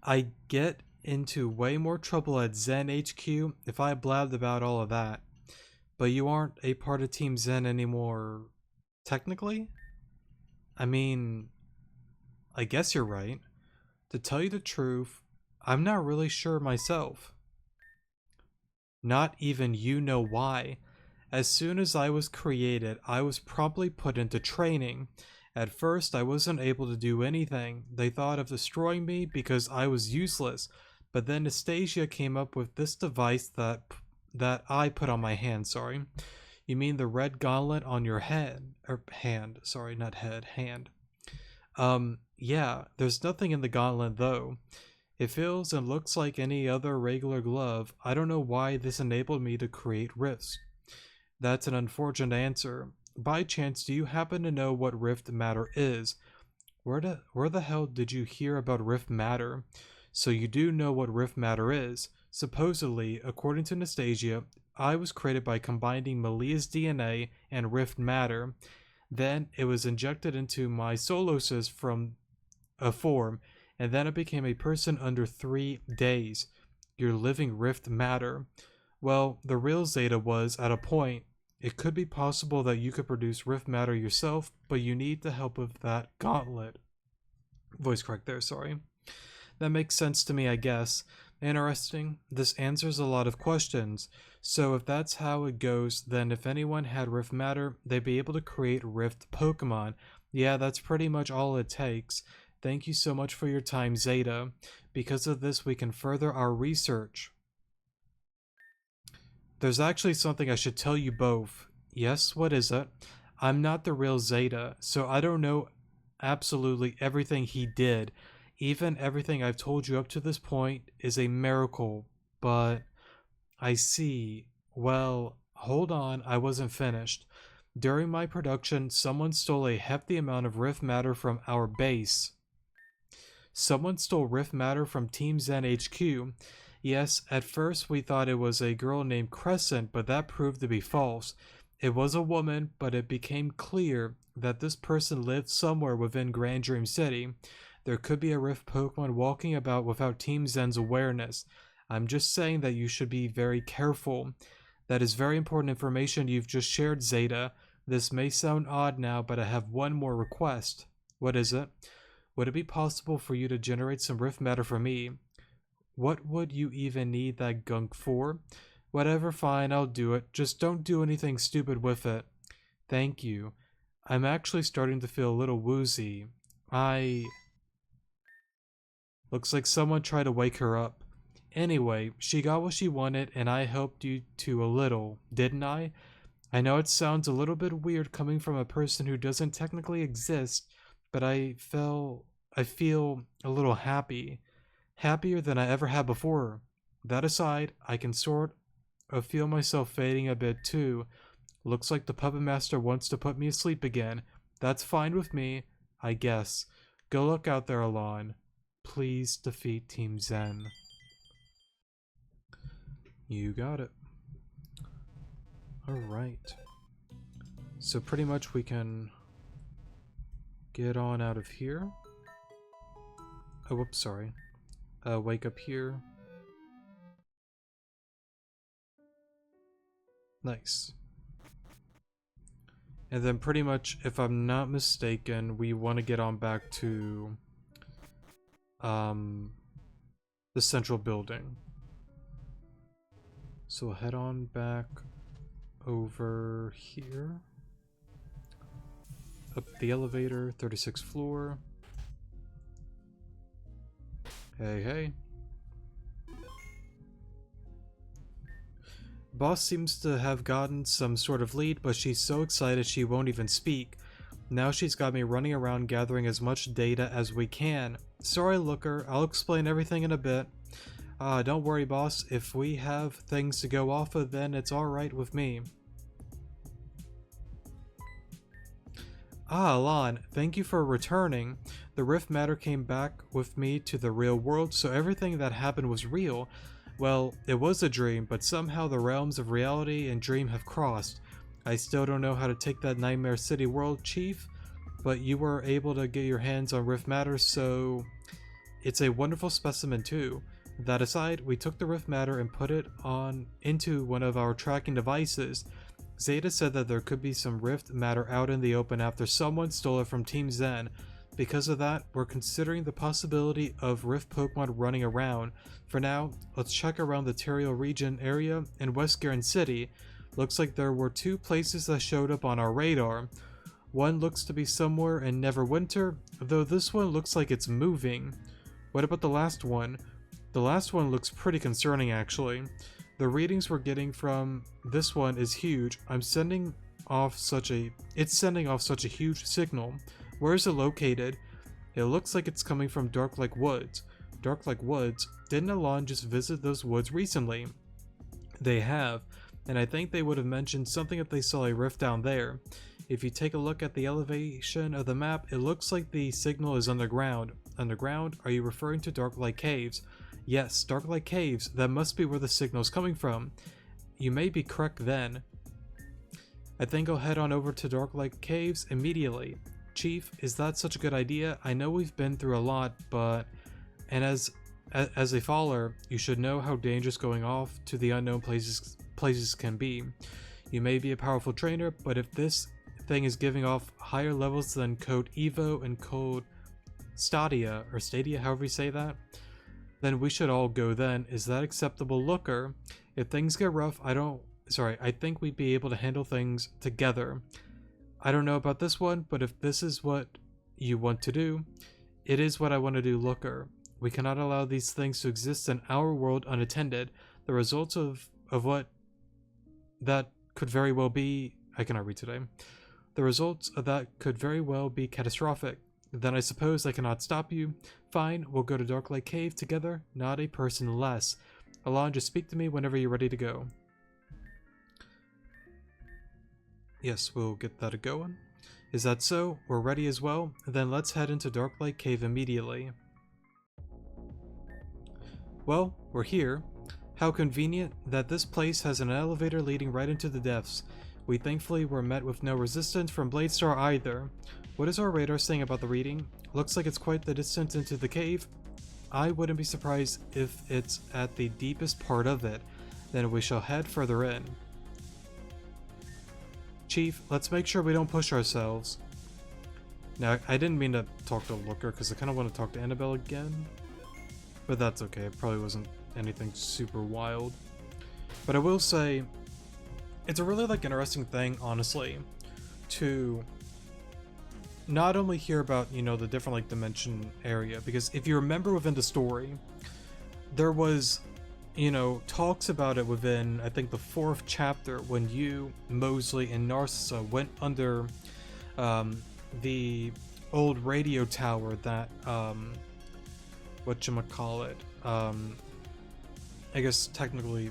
I get into way more trouble at Zen HQ if I blabbed about all of that. But you aren't a part of Team Zen anymore, technically? I mean, I guess you're right. To tell you the truth, I'm not really sure myself. Not even you know why. As soon as I was created, I was promptly put into training. At first, I wasn't able to do anything. They thought of destroying me because I was useless. But then Nastasia came up with this device that I put on my hand, sorry. You mean the red gauntlet on your head? Or hand, sorry, not head, hand. Yeah, there's nothing in the gauntlet though. It feels and looks like any other regular glove. I don't know why this enabled me to create rifts. That's an unfortunate answer. By chance, do you happen to know what rift matter is? Where the hell did you hear about rift matter? So you do know what rift matter is. Supposedly, according to Nastasia, I was created by combining Malia's DNA and rift matter. Then it was injected into my solosis from a form, and then it became a person under 3 days. Your living rift matter. Well, the real Zeta was, at a point, it could be possible that you could produce rift matter yourself, but you need the help of that gauntlet. Voice correct there, sorry. That makes sense to me, I guess. Interesting. This answers a lot of questions. So if that's how it goes, then if anyone had Rift Matter, they'd be able to create Rift Pokemon. Yeah, that's pretty much all it takes. Thank you so much for your time, Zeta. Because of this, we can further our research. There's actually something I should tell you both. Yes, what is it? I'm not the real Zeta, so I don't know absolutely everything he did. Even everything I've told you up to this point is a miracle, but I see. Well, hold on, I wasn't finished. During my production, someone stole a hefty amount of Rift Matter from our base. Someone stole Rift Matter from Team Zen HQ. Yes, at first we thought it was a girl named Crescent, but that proved to be false. It was a woman, but it became clear that this person lived somewhere within Grand Dream City. There could be a Rift Pokemon walking about without Team Zen's awareness. I'm just saying that you should be very careful. That is very important information you've just shared, Zeta. This may sound odd now, but I have one more request. What is it? Would it be possible for you to generate some Rift Matter for me? What would you even need that gunk for? Whatever, fine, I'll do it. Just don't do anything stupid with it. Thank you. I'm actually starting to feel a little woozy. Looks like someone tried to wake her up. Anyway, she got what she wanted, and I helped you to a little, didn't I? I know it sounds a little bit weird coming from a person who doesn't technically exist, but I feel a little happy. Happier than I ever had before. That aside, I can sort of feel myself fading a bit too. Looks like the Puppet Master wants to put me asleep again. That's fine with me, I guess. Go look out there, Alon. Please defeat Team Zen. You got it. Alright. So pretty much we can get on out of here. Oh, whoops, sorry. Wake up here. Nice. And then pretty much, if I'm not mistaken, we want to get on back to the central building. So we'll head on back over here. Up the elevator, 36th floor. Hey, hey. Boss seems to have gotten some sort of lead, but she's so excited she won't even speak. Now she's got me running around gathering as much data as we can. Sorry, Looker, I'll explain everything in a bit. Don't worry, boss. If we have things to go off of, then it's alright with me. Alon, thank you for returning. The Rift Matter came back with me to the real world, so everything that happened was real. Well, it was a dream, but somehow the realms of reality and dream have crossed. I still don't know how to take that Nightmare City world, Chief, but you were able to get your hands on Rift Matter, so it's a wonderful specimen too. That aside, we took the Rift Matter and put it into one of our tracking devices. Zeta said that there could be some Rift Matter out in the open after someone stole it from Team Zen. Because of that, we're considering the possibility of Rift Pokemon running around. For now, let's check around the Terriel region area in West Garen City. Looks like there were 2 places that showed up on our radar. One looks to be somewhere in Neverwinter, though this one looks like it's moving. What about the last one? The last one looks pretty concerning actually. The readings we're getting from this one is huge. It's sending off such a huge signal. Where is it located? It looks like it's coming from Dark Lake Woods. Dark Lake Woods? Didn't Alon just visit those woods recently? They have, and I think they would have mentioned something if they saw a rift down there. If you take a look at the elevation of the map, it looks like the signal is underground. Underground? Are you referring to Dark Lake Caves? Yes, Dark Lake Caves. That must be where the signal is coming from. You may be correct then. I think I'll head on over to Dark Lake Caves immediately. Chief, is that such a good idea? I know we've been through a lot, but... And as a faller, you should know how dangerous going off to the unknown places can be. You may be a powerful trainer, but if this thing is giving off higher levels than Code Evo and Code Stadia, or Stadia, however you say that, then we should all go then. Is that acceptable, Looker? If things get rough, I think we'd be able to handle things together. I don't know about this one, but if this is what you want to do, it is what I want to do, Looker. We cannot allow these things to exist in our world unattended. The results of what that could very well be... I cannot read today. The results of that could very well be catastrophic. Then I suppose I cannot stop you. Fine, we'll go to Dark Lake Cave together, not a person less. Alon, just speak to me whenever you're ready to go. Yes, we'll get that going. Is that so? We're ready as well? Then let's head into Dark Lake Cave immediately. Well, we're here. How convenient that this place has an elevator leading right into the depths. We thankfully were met with no resistance from Bladestar either. What is our radar saying about the reading? Looks like it's quite the distance into the cave. I wouldn't be surprised if it's at the deepest part of it. Then we shall head further in. Chief, let's make sure we don't push ourselves. Now, I didn't mean to talk to Looker because I kind of want to talk to Annabelle again. But that's okay, it probably wasn't anything super wild. But I will say, it's a really interesting thing, honestly, to not only hear about, the different dimension area, because if you remember within the story, there was, talks about it within, I think, the 4th chapter when you, Mosley, and Narcissa went under the old radio tower that, whatchamacallit, I guess technically,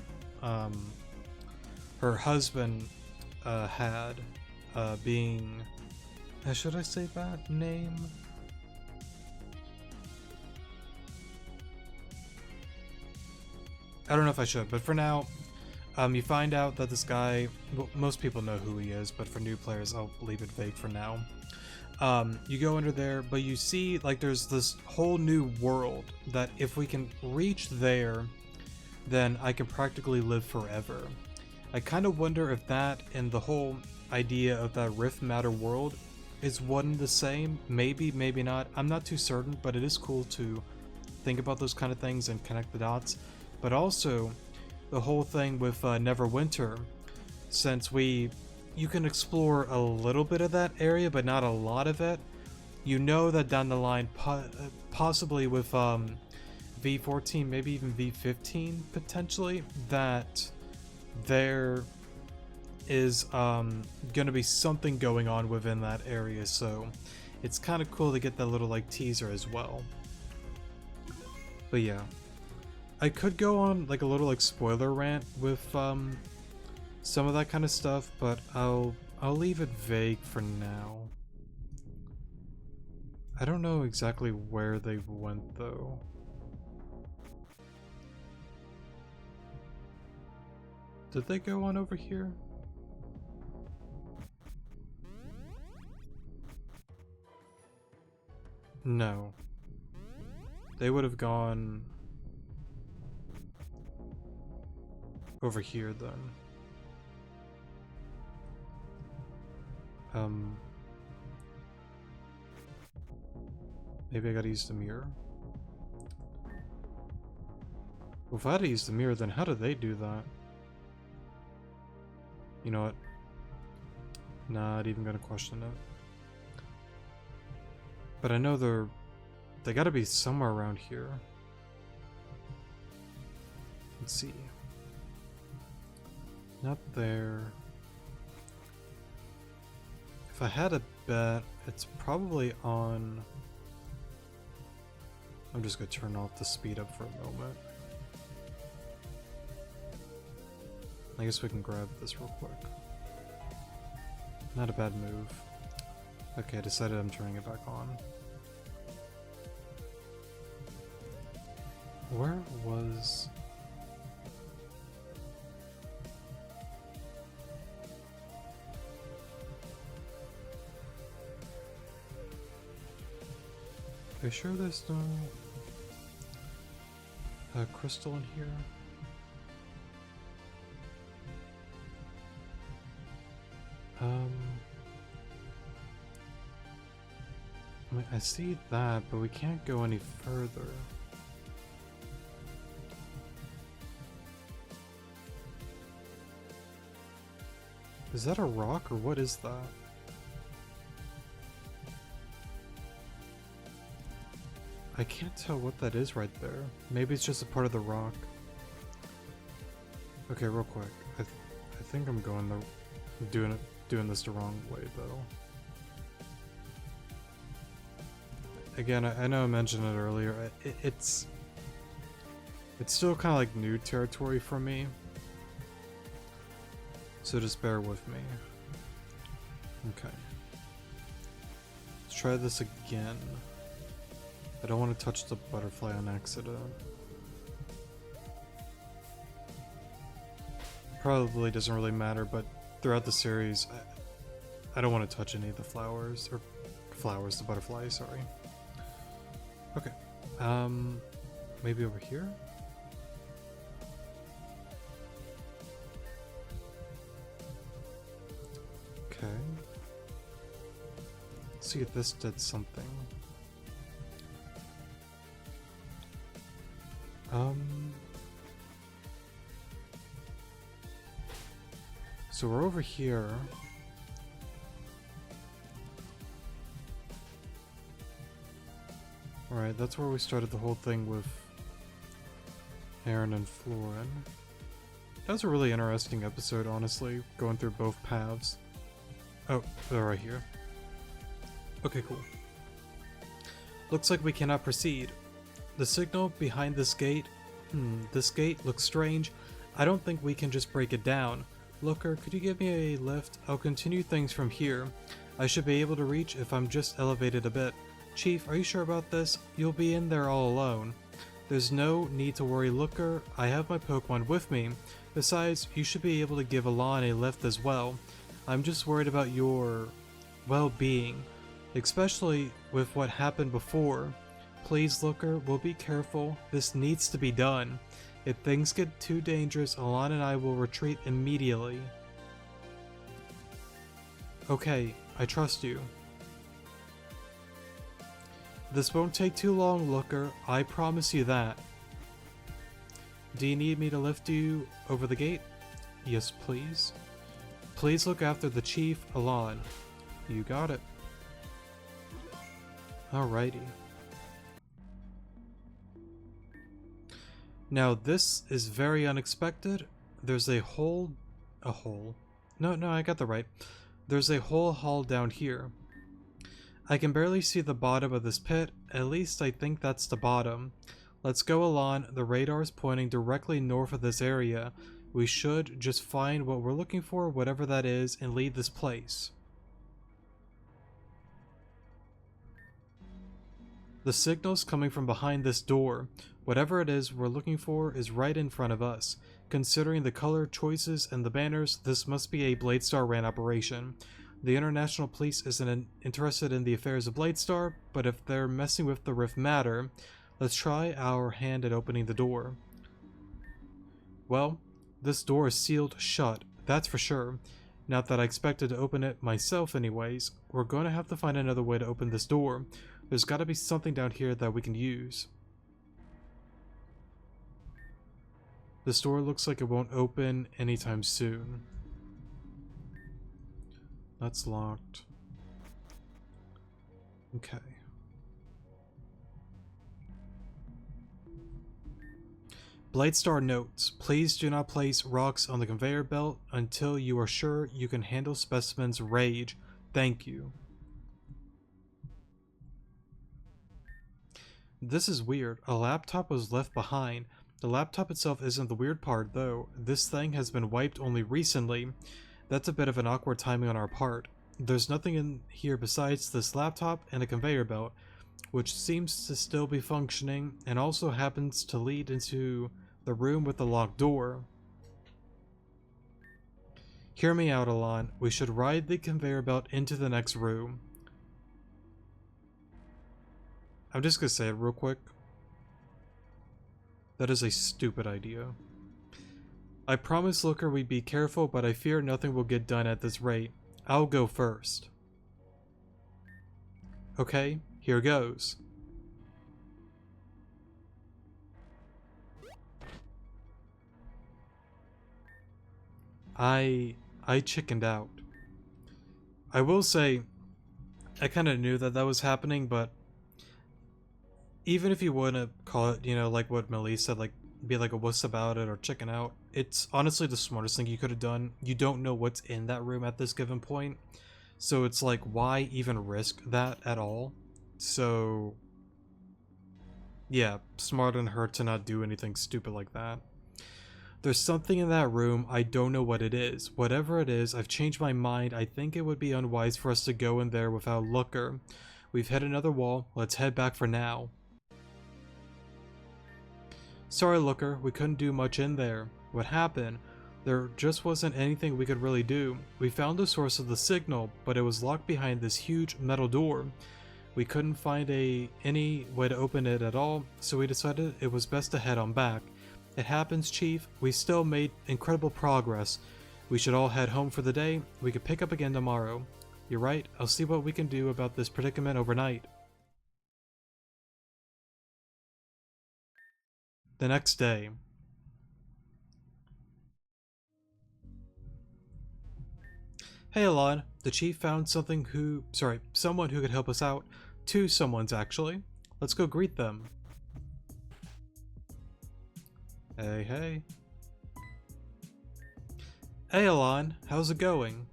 her husband had, being... should I say that name? I don't know if I should, but for now, you find out that this guy, well, most people know who he is, but for new players, I'll leave it vague for now. You go under there, but you see, there's this whole new world that if we can reach there, then I can practically live forever. I kind of wonder if that and the whole idea of that Rift Matter world is one and the same. Maybe, maybe not. I'm not too certain, but it is cool to think about those kind of things and connect the dots. But also, the whole thing with Neverwinter, since you can explore a little bit of that area, but not a lot of it. You know that down the line, possibly with V14, maybe even V15 potentially, that there is going to be something going on within that area, so it's kind of cool to get that little teaser as well. But yeah, I could go on a little spoiler rant with some of that kind of stuff, but I'll leave it vague for now. I don't know exactly where they went though. Did they go on over here? No. They would have gone over here then. Maybe I gotta use the mirror? Well, if I had to use the mirror, then how did they do that? You know what? Not even gonna question it. But I know they gotta be somewhere around here. Let's see. Not there. If I had a bet, it's probably on I'm just gonna turn off the speed up for a moment. I guess we can grab this real quick. Not a bad move. Okay, I decided I'm turning it back on. Where was... Are you sure there's no crystal in here? I mean, I see that, but we can't go any further. Is that a rock or what is that? I can't tell what that is right there. Maybe it's just a part of the rock. Okay, real quick. I think I'm going doing this the wrong way though. Again, I know I mentioned it earlier. It's still kind of like new territory for me, so just bear with me. Okay. Let's try this again. I don't want to touch the butterfly on accident. Probably doesn't really matter, but throughout the series, I don't want to touch any of the flowers, or flowers, the butterflies, sorry. Okay, maybe over here? Okay. Let's see if this did something. So we're over here. Alright, that's where we started the whole thing with Aaron and Florin. That was a really interesting episode, honestly, going through both paths. Oh, they're right here. Okay, cool. Looks like we cannot proceed. The signal behind this gate... this gate looks strange. I don't think we can just break it down. Looker, could you give me a lift? I'll continue things from here. I should be able to reach if I'm just elevated a bit. Chief, are you sure about this? You'll be in there all alone. There's no need to worry, Looker. I have my Pokemon with me. Besides, you should be able to give Alon a lift as well. I'm just worried about your well-being, especially with what happened before. Please, Looker, we'll be careful. This needs to be done. If things get too dangerous, Alon and I will retreat immediately. Okay, I trust you. This won't take too long, Looker. I promise you that. Do you need me to lift you over the gate? Yes, please. Please look after the Chief, Alon. You got it. Alrighty. Now this is very unexpected. There's a hole... No, I got that right. There's a whole hall down here. I can barely see the bottom of this pit. At least I think that's the bottom. Let's go, Alon. The radar is pointing directly north of this area. We should just find what we're looking for, whatever that is, and leave this place. The signal's coming from behind this door. Whatever it is we're looking for is right in front of us. Considering the color choices and the banners, this must be a Bladestar ran operation. The International Police isn't interested in the affairs of Bladestar, but if they're messing with the Rift Matter, let's try our hand at opening the door. Well, this door is sealed shut, that's for sure. Not that I expected to open it myself anyways. We're going to have to find another way to open this door. There's got to be something down here that we can use. This door looks like it won't open anytime soon. That's locked. Okay. Bladestar notes, please do not place rocks on the conveyor belt until you are sure you can handle specimens' rage. Thank you. This is weird. A laptop was left behind. The laptop itself isn't the weird part, though. This thing has been wiped only recently. That's a bit of an awkward timing on our part. There's nothing in here besides this laptop and a conveyor belt, which seems to still be functioning and also happens to lead into the room with the locked door. Hear me out, Alon. We should ride the conveyor belt into the next room. I'm just gonna say it real quick. That is a stupid idea. I promised Looker we'd be careful, but I fear nothing will get done at this rate. I'll go first. Okay, here goes. I chickened out. I will say, I kind of knew that was happening, but even if you wouldn't call it, like what Millie said, like, be like a wuss about it or chicken out, it's honestly the smartest thing you could have done. You don't know what's in that room at this given point, so it's like, why even risk that at all? So, yeah, smart on her to not do anything stupid like that. There's something in that room, I don't know what it is. Whatever it is, I've changed my mind. I think it would be unwise for us to go in there without Looker. We've hit another wall, let's head back for now. Sorry, Looker, we couldn't do much in there. What happened? There just wasn't anything we could really do. We found the source of the signal, but it was locked behind this huge metal door. We couldn't find any way to open it at all, so we decided it was best to head on back. It happens, Chief. We still made incredible progress. We should all head home for the day. We could pick up again tomorrow. You're right, I'll see what we can do about this predicament overnight. The next day. Hey Alon, the chief found someone who could help us out. Two someones, actually. Let's go greet them. Hey. Hey Alon, how's it going?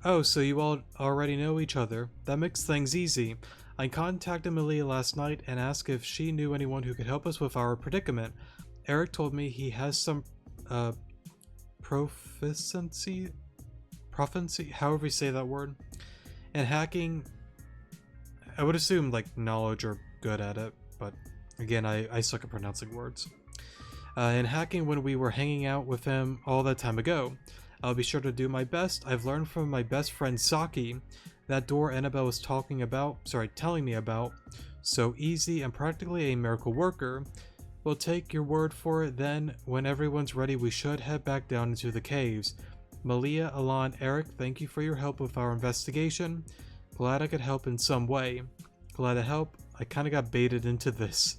Oh, so you all already know each other. That makes things easy. I contacted Malia last night and asked if she knew anyone who could help us with our predicament. Eric told me he has some proficiency, however you say that word, and hacking. I would assume like knowledge or good at it, but again, I suck at pronouncing words. And hacking when we were hanging out with him all that time ago. I'll be sure to do my best. I've learned from my best friend Saki. That door Annabelle was telling me about. So easy and practically a miracle worker. We'll take your word for it then. When everyone's ready, we should head back down into the caves. Malia, Alon, Eric, thank you for your help with our investigation. Glad I could help in some way. Glad to help. I kind of got baited into this.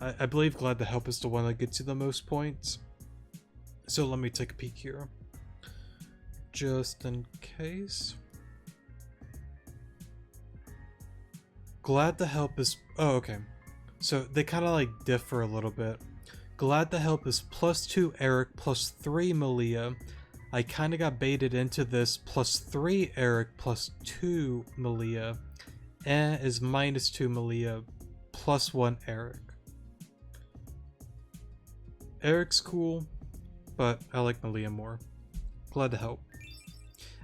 I believe glad to help is the one that gets you the most points. So let me take a peek here. Just in case. Glad to help is... Oh, okay. So they kind of like differ a little bit. Glad to help is +2 Eric, +3 Malia. I kind of got baited into this +3 Eric, +2 Malia. Is -2 Malia, +1 Eric. Eric's cool, but I like Malia more. Glad to help.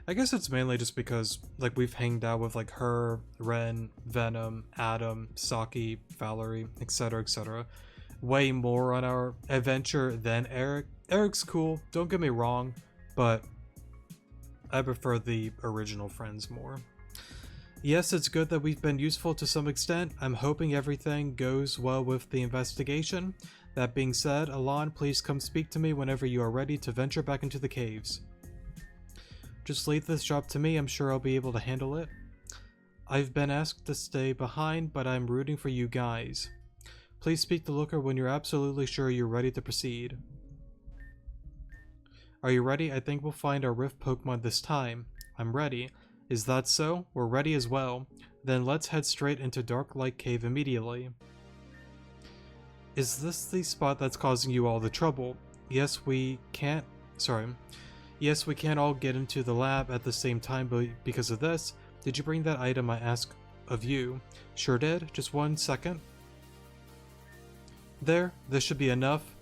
I guess it's mainly just because like we've hanged out with like her, Ren, Venom, Adam, Saki, Valerie, etc. Way more on our adventure than Eric. Eric's cool, don't get me wrong, but I prefer the original friends more. Yes, it's good that we've been useful to some extent. I'm hoping everything goes well with the investigation. That being said, Alon, please come speak to me whenever you are ready to venture back into the caves. Just leave this job to me, I'm sure I'll be able to handle it. I've been asked to stay behind, but I'm rooting for you guys. Please speak to Looker when you're absolutely sure you're ready to proceed. Are you ready? I think we'll find our Rift Pokemon this time. I'm ready. Is that so? We're ready as well. Then let's head straight into Dark Light Cave immediately. Is this the spot that's causing you all the trouble? Yes, we can't all get into the lab at the same time because of this. Did you bring that item I asked of you? Sure did. Just 1 second. There, this should be enough.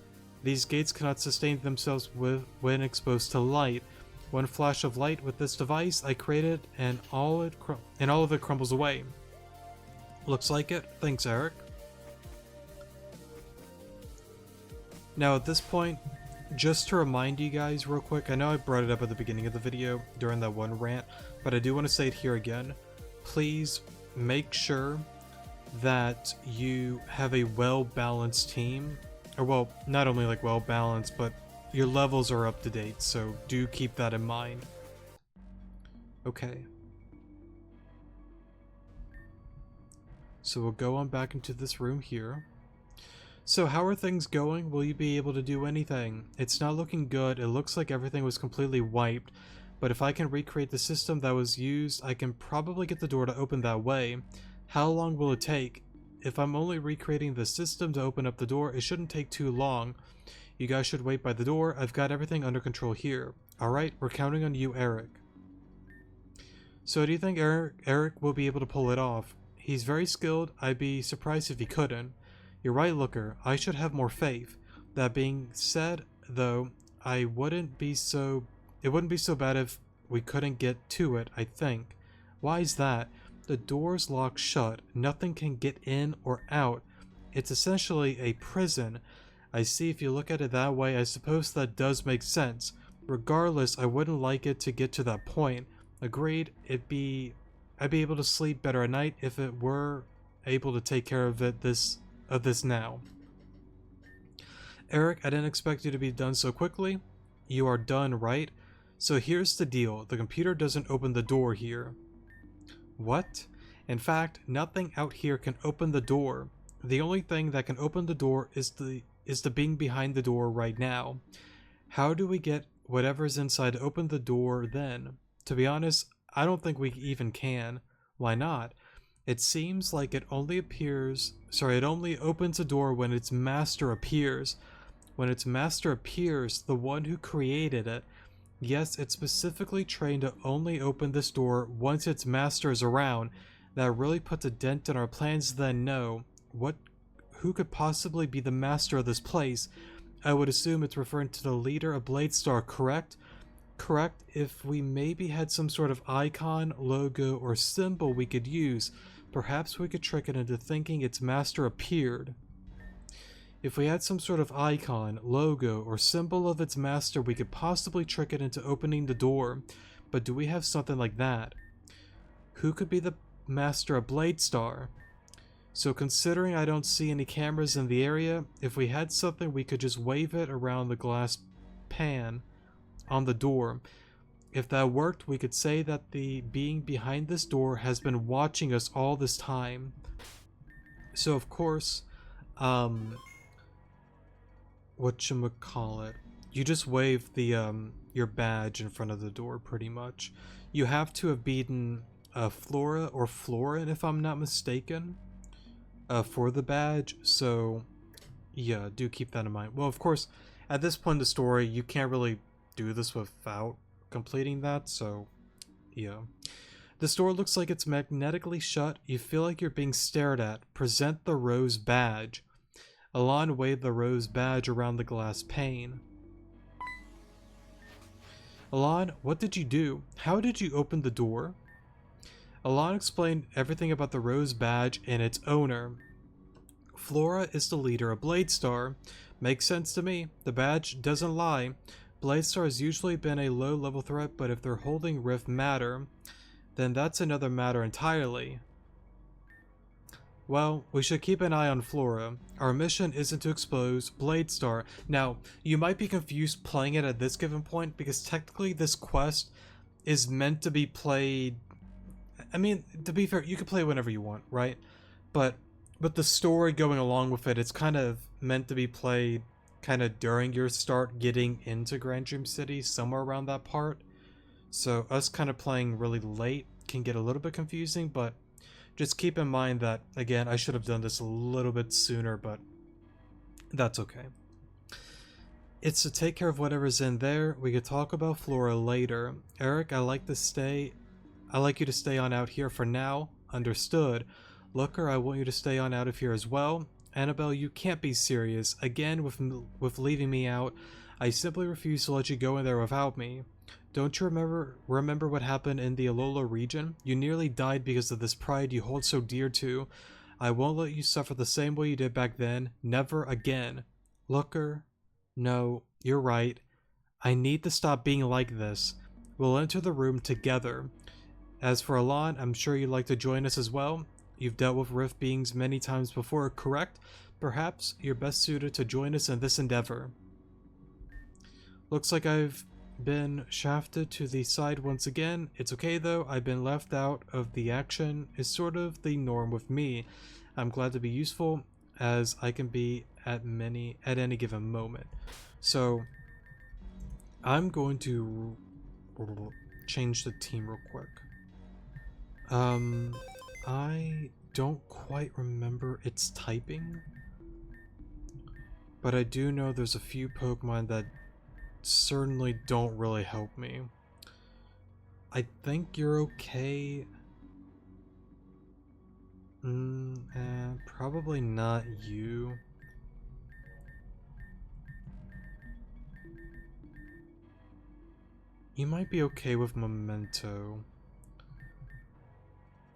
These gates cannot sustain themselves when exposed to light. One flash of light with this device I created, and all of it crumbles away. Looks like it. Thanks, Eric. Now at this point, just to remind you guys real quick, I know I brought it up at the beginning of the video during that one rant, but I do want to say it here again. Please make sure that you have a well-balanced team, or well, not only like well-balanced, but your levels are up to date, so do keep that in mind. Okay. So we'll go on back into this room here. So how are things going? Will you be able to do anything? It's not looking good. It looks like everything was completely wiped, but if I can recreate the system that was used, I can probably get the door to open that way. How long will it take? If I'm only recreating the system to open up the door, it shouldn't take too long. You guys should wait by the door. I've got everything under control here. Alright, we're counting on you, Eric. So do you think Eric will be able to pull it off? He's very skilled. I'd be surprised if he couldn't. You're right, Looker. I should have more faith. That being said, though, it wouldn't be so bad if we couldn't get to it, I think. Why is that? The door's locked shut. Nothing can get in or out. It's essentially a prison. I see, if you look at it that way, I suppose that does make sense. Regardless, I wouldn't like it to get to that point. Agreed, I'd be able to sleep better at night if it were able to take care of this now. Eric, I didn't expect you to be done so quickly. You are done, right? So here's the deal. The computer doesn't open the door here. What? In fact, nothing out here can open the door. The only thing that can open the door is the being behind the door right now. How do we get whatever's inside to open the door then? To be honest, I don't think we even can. Why not? It seems like it only opens a door when its master appears. When its master appears, the one who created it. Yes, it's specifically trained to only open this door once its master is around. That really puts a dent in our plans then. No. Who could possibly be the master of this place? I would assume it's referring to the leader of Bladestar, correct? Correct. If we maybe had some sort of icon, logo, or symbol we could use, perhaps we could trick it into thinking its master appeared. If we had some sort of icon, logo, or symbol of its master, we could possibly trick it into opening the door. But do we have something like that? Who could be the master of Bladestar? So considering I don't see any cameras in the area, if we had something, we could just wave it around the glass pan on the door. If that worked, we could say that the being behind this door has been watching us all this time. So of course, whatchamacallit, you just wave the your badge in front of the door pretty much. You have to have beaten Flora or Florin, if I'm not mistaken, for the badge, so yeah, do keep that in mind. Well, of course, at this point in the story, you can't really do this without completing that, so yeah. This door looks like it's magnetically shut. You feel like you're being stared at. Present the rose badge. Alon waved the rose badge around the glass pane. Alon, what did you do? How did you open the door? Alon explained everything about the rose badge and its owner. Flora is the leader of Bladestar. Makes sense to me. The badge doesn't lie. Bladestar has usually been a low-level threat, but if they're holding Rift Matter, then that's another matter entirely. Well, we should keep an eye on Flora. Our mission isn't to expose Bladestar. Now, you might be confused playing it at this given point, because technically this quest is meant to be played... I mean, to be fair, you can play whenever you want, right? But the story going along with it, it's kind of meant to be played kind of during your start getting into Grand Dream City, somewhere around that part. So us kind of playing really late can get a little bit confusing, but just keep in mind that, again, I should have done this a little bit sooner, but that's okay. It's to take care of whatever's in there. We could talk about Flora later. Eric, I'd like you to stay on out here for now. Understood. Looker, I want you to stay on out of here as well. Annabelle, you can't be serious. Again, with leaving me out, I simply refuse to let you go in there without me. Don't you remember what happened in the Alola region? You nearly died because of this pride you hold so dear to. I won't let you suffer the same way you did back then. Never again. Looker? No, you're right. I need to stop being like this. We'll enter the room together. As for Alon, I'm sure you'd like to join us as well. You've dealt with Rift beings many times before, correct? Perhaps you're best suited to join us in this endeavor. Looks like I've been shafted to the side once again. It's okay though, I've been left out of the action. It's sort of the norm with me. I'm glad to be useful as I can be at any given moment. So I'm going to change the team real quick. I don't quite remember its typing, but I do know there's a few Pokemon that certainly don't really help me. I think you're okay. Probably not you. You might be okay with Memento.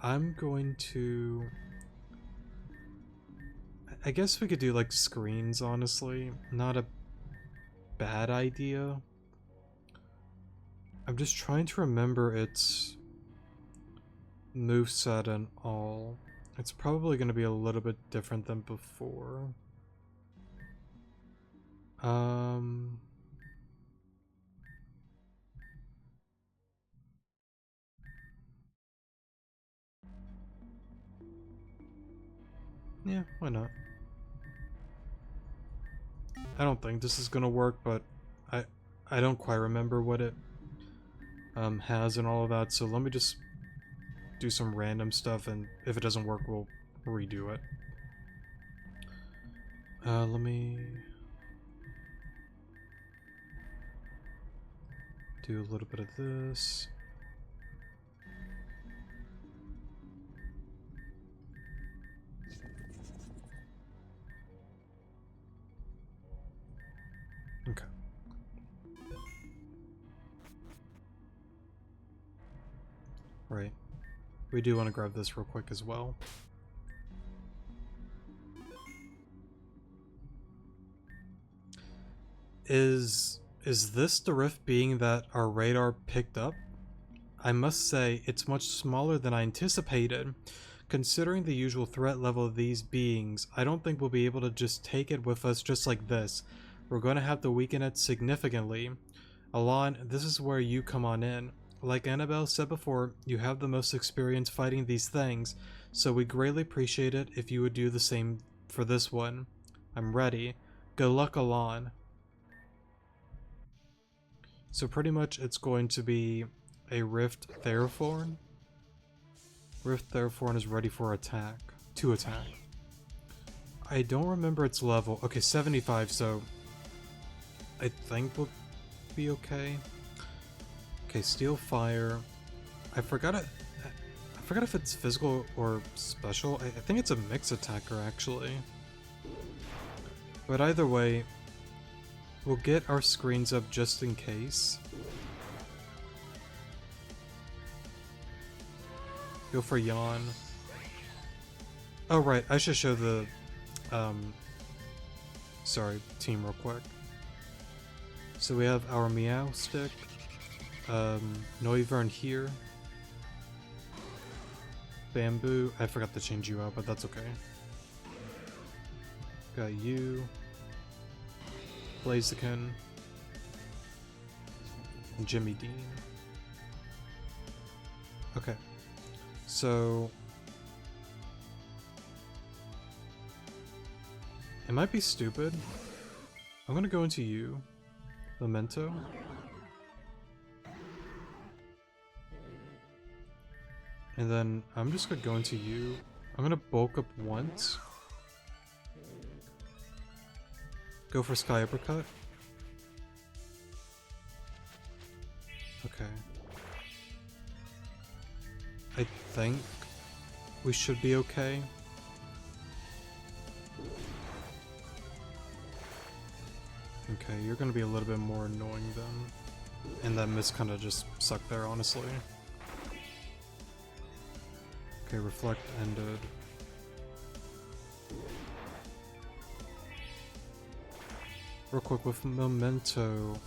I'm going to... I guess we could do like screens, honestly. Not a bad idea. I'm just trying to remember its moveset and all. It's probably going to be a little bit different than before. Yeah, why not? I don't think this is gonna work, but I don't quite remember what it has and all of that, so let me just do some random stuff, and if it doesn't work, we'll redo it. Let me do a little bit of this. Okay. Right. We do want to grab this real quick as well. Is this the rift being that our radar picked up? I must say, it's much smaller than I anticipated. Considering the usual threat level of these beings, I don't think we'll be able to just take it with us just like this. We're going to have to weaken it significantly. Alon, this is where you come on in. Like Annabelle said before, you have the most experience fighting these things, so we greatly appreciate it if you would do the same for this one. I'm ready. Good luck, Alon. So pretty much it's going to be a Rift Theraphorn. Rift Theraphorn is ready for attack. To attack. I don't remember its level. Okay, 75, so I think we'll be okay. Okay, Steel Fire. I forgot if it's physical or special. I think it's a mix attacker actually. But either way, we'll get our screens up just in case. Go for Yawn. Oh right, I should show the team real quick. So we have our Meowstic, Noivern here, Bamboo. I forgot to change you out, but that's okay. Got you, Blaziken, and Jimmy Dean. Okay, so it might be stupid. I'm gonna go into you, Memento. And then I'm just gonna go into you. I'm gonna bulk up once. Go for Sky Uppercut. Okay. I think we should be okay. Okay, you're gonna be a little bit more annoying then. And that miss kinda just sucked there, honestly. Okay, reflect ended. Real quick with memento.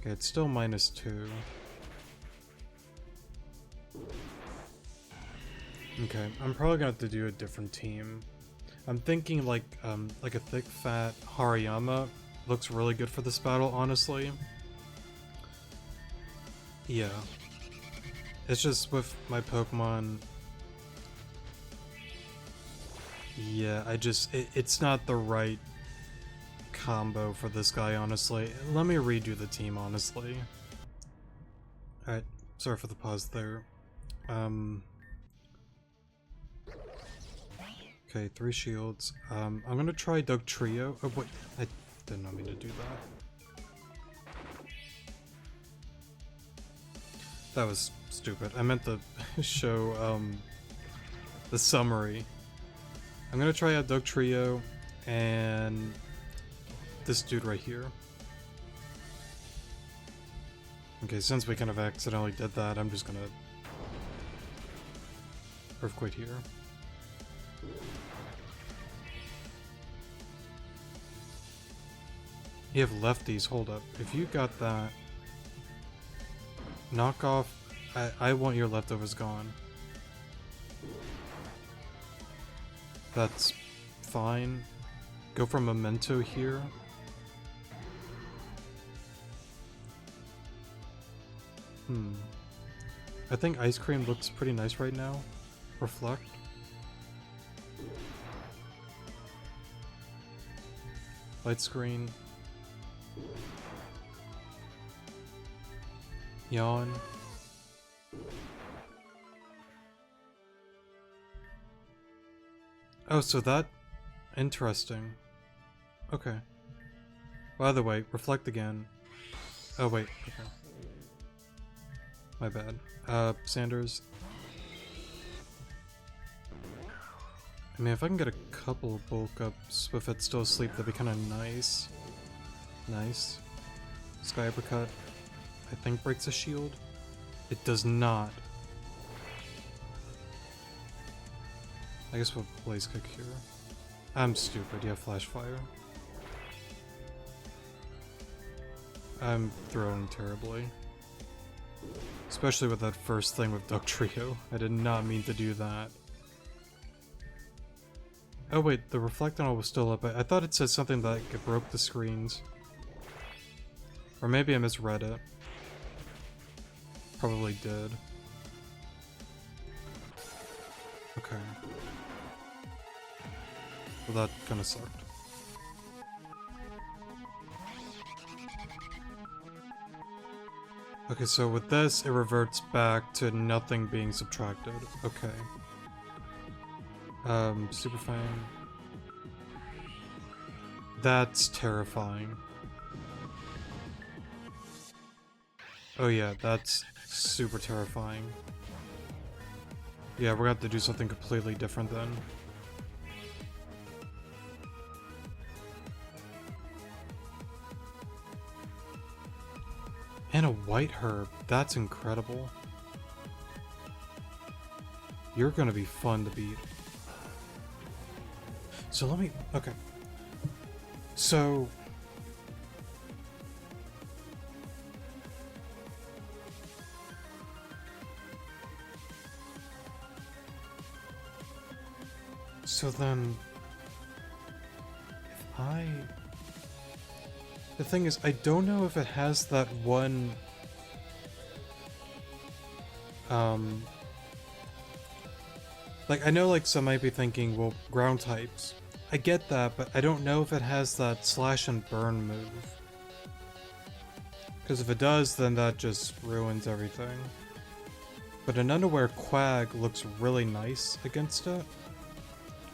Okay, it's still -2. Okay, I'm probably gonna have to do a different team. I'm thinking like a thick fat Hariyama looks really good for this battle, honestly. Yeah. It's just with my Pokemon. Yeah, it's not the right combo for this guy, honestly. Let me redo the team, honestly. Alright, sorry for the pause there. Okay, 3 shields. I'm gonna try Doug Trio. Oh wait, I did not mean to do that. That was stupid. I meant to show the summary. I'm gonna try out Doug Trio and this dude right here. Okay, since we kind of accidentally did that, I'm just gonna Earthquake here. You have lefties, hold up. If you got that, knock off. I want your leftovers gone. That's fine. Go for memento here. I think ice cream looks pretty nice right now. Reflect. Light screen. Yawn. Oh, so that... Interesting. Okay. By the way, reflect again. Oh, wait. Okay. My bad. Sanders. I mean, if I can get a couple of bulk ups with it still asleep, that'd be kind of nice. Nice. Sky Uppercut. I think breaks a shield. It does not. I guess we'll Blaze Kick here. I'm stupid. Yeah, Flash Fire. I'm throwing terribly. Especially with that first thing with Duck Trio. I did not mean to do that. Oh wait, the Reflectonnel was still up. I thought it said something that it broke the screens. Or maybe I misread it. Probably did. Okay. Well, that kinda sucked. Okay, so with this, it reverts back to nothing being subtracted. Okay. Super Fang. That's terrifying. Oh yeah, that's super terrifying. Yeah, we're gonna have to do something completely different then. And a white herb. That's incredible. You're gonna be fun to beat. So let me... Okay. So... So then... If I... The thing is, I don't know if it has that one... Like, I know, like, some might be thinking, well, ground types. I get that, but I don't know if it has that slash and burn move. Because if it does, then that just ruins everything. But an Underwear Quag looks really nice against it.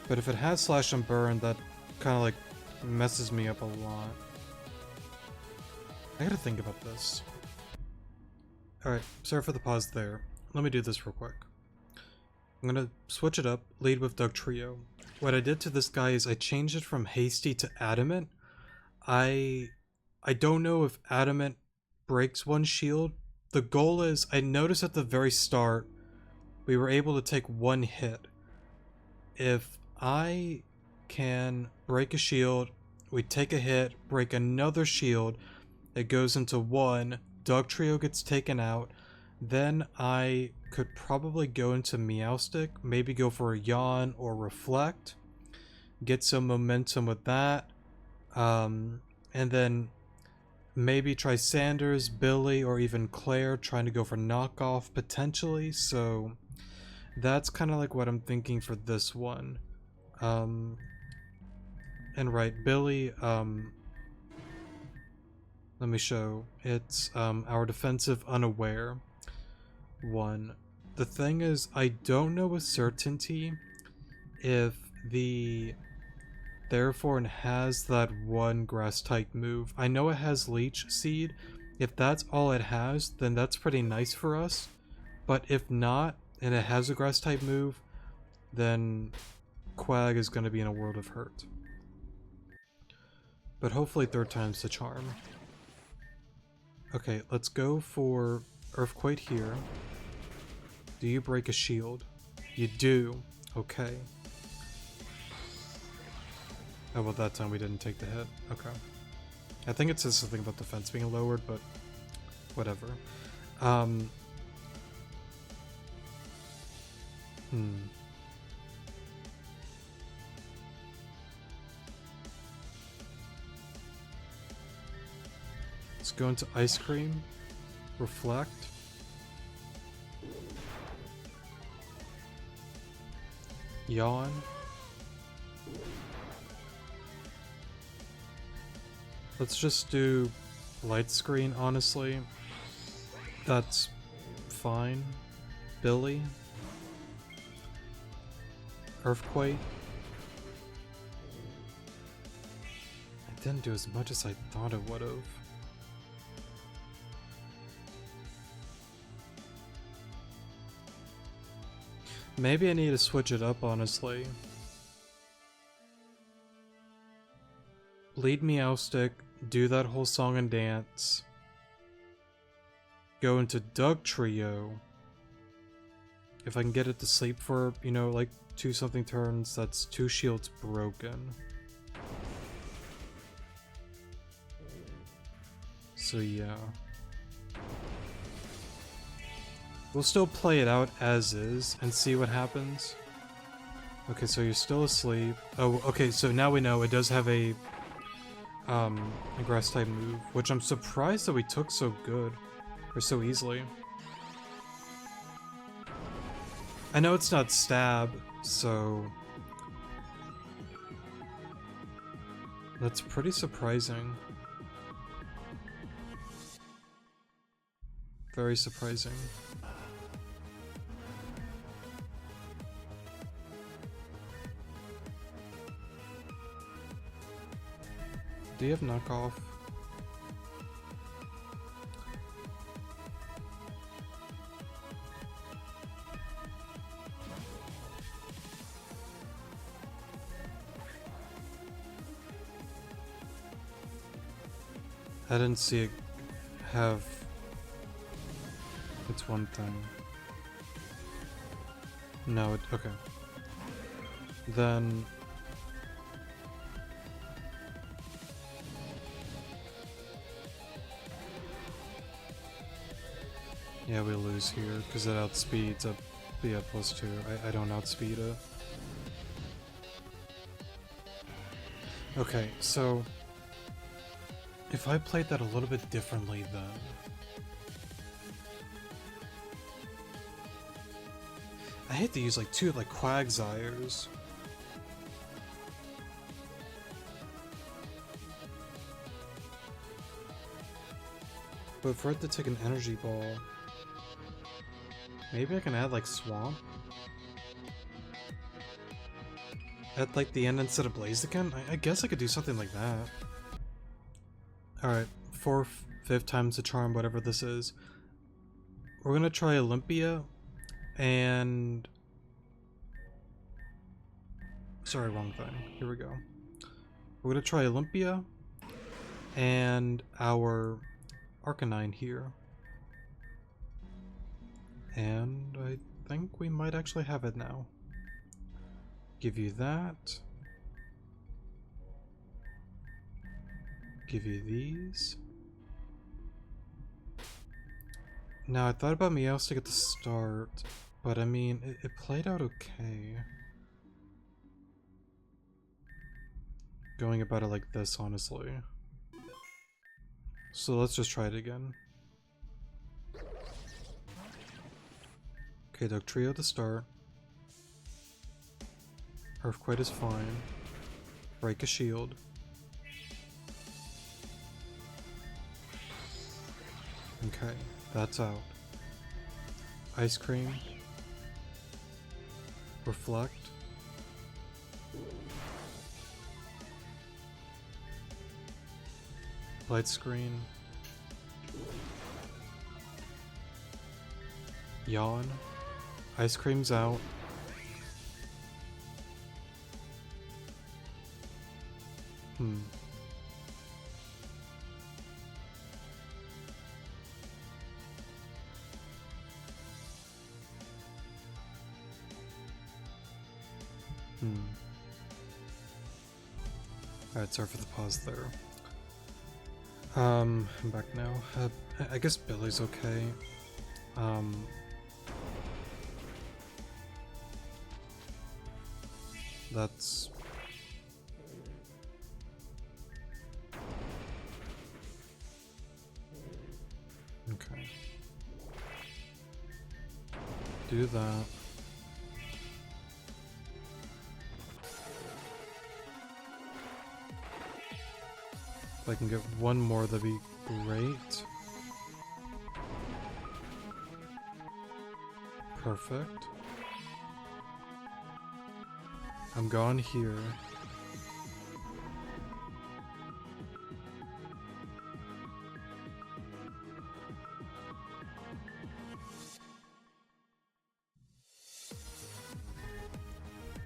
But if it has slash and burn, that kind of, like, messes me up a lot. I gotta think about this. Alright, sorry for the pause there. Let me do this real quick. I'm gonna switch it up, lead with Doug Trio. What I did to this guy is I changed it from Hasty to Adamant. I don't know if adamant breaks one shield. The goal is, I noticed at the very start we were able to take one hit. If I can break a shield, we take a hit, break another shield, it goes into one, Dog Trio gets taken out, then I could probably go into Meowstick, maybe go for a Yawn or Reflect, get some momentum with that, and then maybe try Sanders, Billy, or even Claire trying to go for knockoff potentially. So that's kind of like what I'm thinking for this one. And right, Billy, let me show. It's our defensive unaware one. The thing is, I don't know with certainty if the Therefore has that one grass type move. I know it has Leech Seed. If that's all it has, then that's pretty nice for us. But if not, and it has a grass type move, then Quag is going to be in a world of hurt. But hopefully third time's the charm. Okay, let's go for Earthquake here. Do you break a shield? You do. Okay. Oh, well, that time we didn't take the hit. Okay. I think it says something about defense being lowered, but whatever. Let's go into Ice Cream. Reflect. Yawn. Let's just do Light Screen, honestly. That's fine. Billy. Earthquake. It didn't do as much as I thought it would have. Maybe I need to switch it up, honestly. Lead Meowstick, do that whole song and dance. Go into Doug Trio. If I can get it to sleep for, you know, like 2-something turns, that's 2 shields broken. So yeah. We'll still play it out as is and see what happens. Okay, so you're still asleep. Oh, okay, so now we know it does have a grass type move, which I'm surprised that we took so good, or so easily. I know it's not stab, so that's pretty surprising. Very surprising. Do you have knockoff? I didn't see it have... It's one thing. No, it... okay. Then... yeah, we lose here, because it outspeeds up the +2. I don't outspeed it. Okay, so... if I played that a little bit differently then... I hate to use like 2 like Quagsires. But for it to take an energy ball... maybe I can add like Swamp? At like the end instead of Blaziken? I guess I could do something like that. Alright, 4th, 5th time's the charm, whatever this is. We're gonna try Olympia, and... sorry, wrong thing. Here we go. We're gonna try Olympia, and our Arcanine here. And I think we might actually have it now. Give you that. Give you these. Now, I thought about Meowth to get the start, but I mean, it played out okay. Going about it like this, honestly. So let's just try it again. Okay, Dugtrio to start. Earthquake is fine. Break a shield. Okay, that's out. Ice Cream. Reflect. Light Screen. Yawn. Ice Cream's out. Alright, sorry for the pause there. I'm back now. I guess Billy's okay. That's... okay. Do that. If I can get one more, that'd be great. Perfect. I'm gone here.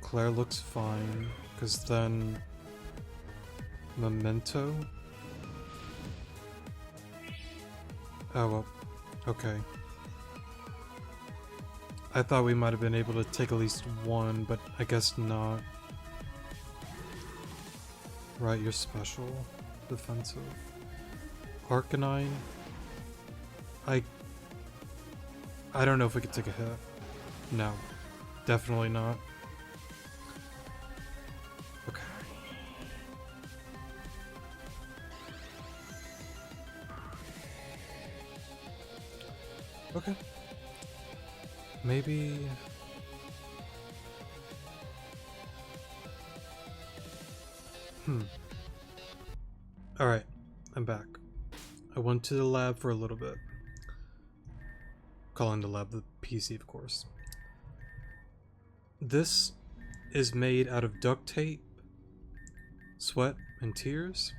Claire looks fine, because then Memento. Oh well, okay. I thought we might have been able to take at least one, but I guess not. Right, you're special. Defensive. Arcanine. I don't know if we could take a hit. No. Definitely not. Okay. Okay. Maybe... Alright, I'm back. I went to the lab for a little bit. Calling the lab the PC, of course. This is made out of duct tape, sweat, and tears.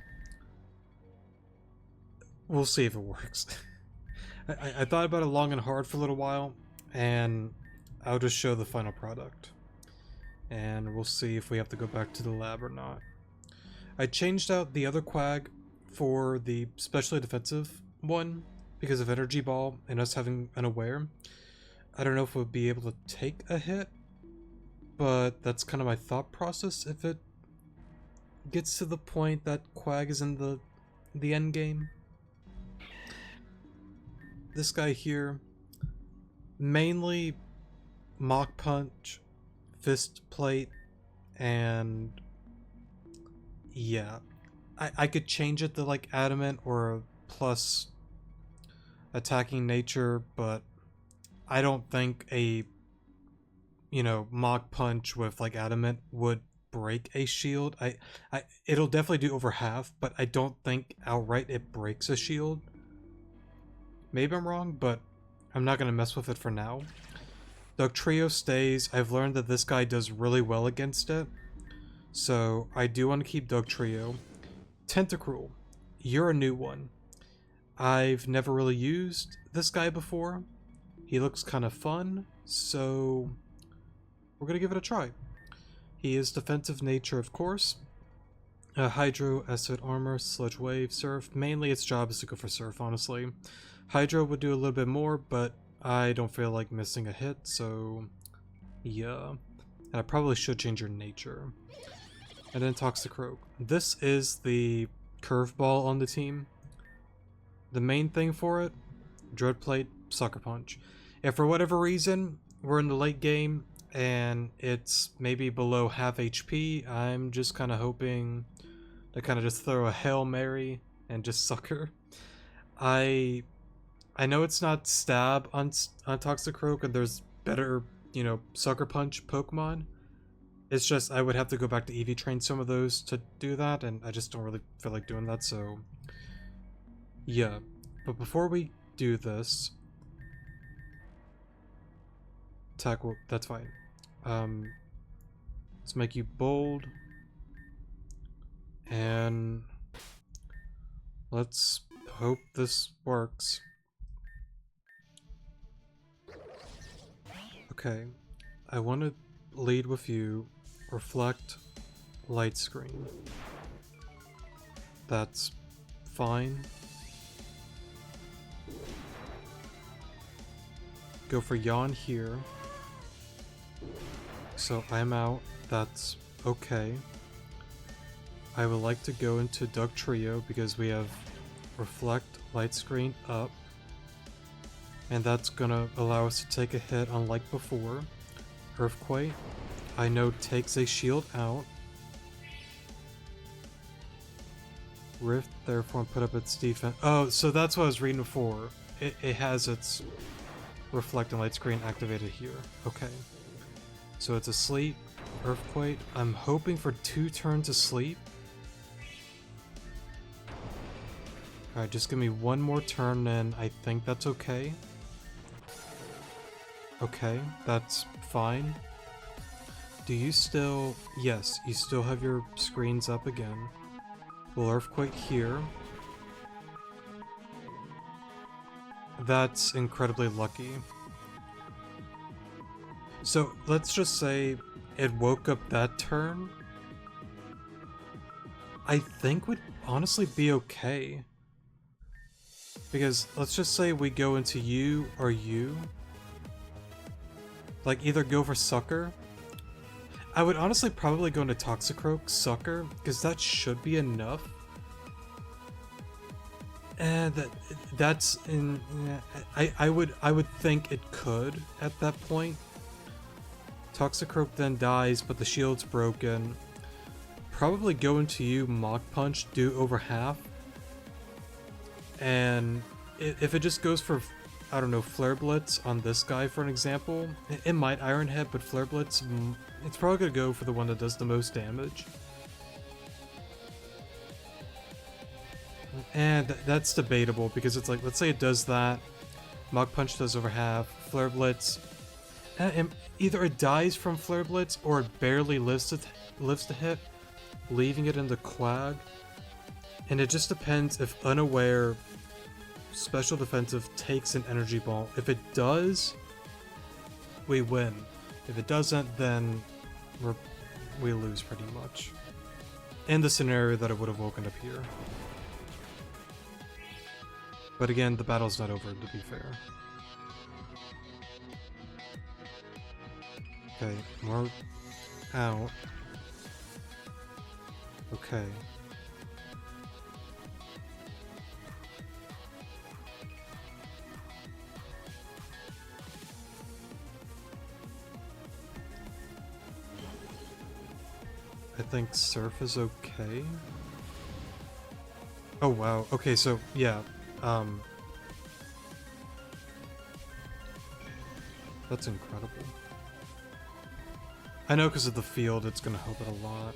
We'll see if it works. I thought about it long and hard for a little while, and I'll just show the final product. And we'll see if we have to go back to the lab or not. I changed out the other Quag for the specially defensive one because of Energy Ball and us having an aware. I don't know if we'll be able to take a hit, but that's kind of my thought process if it gets to the point that Quag is in the end game. This guy here, mainly Mach Punch, Fist Plate, and yeah, I could change it to like Adamant or a plus attacking nature, but I don't think a, you know, Mach Punch with like Adamant would break a shield. It'll definitely do over half, but I don't think outright it breaks a shield. Maybe I'm wrong, but I'm not gonna mess with it for now. Dugtrio stays. I've learned that this guy does really well against it, so I do want to keep Dugtrio. Tentacruel, you're a new one. I've never really used this guy before. He looks kind of fun, so we're gonna give it a try. He is defensive nature, of course. Hydro, Acid Armor, Sludge Wave, Surf. Mainly its job is to go for Surf, honestly. Hydro would do a little bit more, but I don't feel like missing a hit, so yeah. And I probably should change your nature. And then Toxicroak. This is the curveball on the team. The main thing for it, Dread Plate, Sucker Punch. If for whatever reason we're in the late game and it's maybe below half HP, I'm just kind of hoping to kind of just throw a Hail Mary and just Sucker. I know it's not Stab on Toxicroak and there's better, you know, Sucker Punch Pokemon. It's just I would have to go back to EV train some of those to do that, and I just don't really feel like doing that, so yeah. But before we do this, attack, well, that's fine. Let's make you bold, and let's hope this works. Okay, I want to lead with you. Reflect, Light Screen. That's fine. Go for Yawn here. So I'm out. That's okay. I would like to go into Duck Trio because we have Reflect, Light Screen up. And that's gonna allow us to take a hit unlike before. Earthquake, I know takes a shield out. Rift, therefore put up its defense. Oh, so that's what I was reading before. It has its Reflect and Light Screen activated here. Okay. So it's asleep. Earthquake. I'm hoping for 2 turns of sleep. Alright, just give me 1 more turn and I think that's okay. Okay, that's fine. Do you still... Yes, you still have your screens up again. We'll Earthquake here. That's incredibly lucky. So, let's just say it woke up that turn. I think would honestly be okay. Because, let's just say we go into you or you. Like, either go for Sucker. I would honestly probably go into Toxicroak, Sucker, because that should be enough. And that's in... I would think it could at that point. Toxicroak then dies, but the shield's broken. Probably go into you, Mach Punch, do over half. And if it just goes for, I don't know, Flare Blitz on this guy for an example, it might Iron Head, but Flare Blitz, it's probably going to go for the one that does the most damage. And that's debatable, because it's like, let's say it does that, Mach Punch does over half, Flare Blitz, and either it dies from Flare Blitz, or it barely lives to hit, leaving it in the Quag. And it just depends if Unaware Special Defensive takes an Energy Ball. If it does, we win. If it doesn't, then we lose pretty much. In the scenario that it would have woken up here. But again, the battle's not over, to be fair. Okay, we're out. Okay. I think Surf is okay. Oh wow, okay, so yeah, that's incredible. I know because of the field it's gonna help it a lot.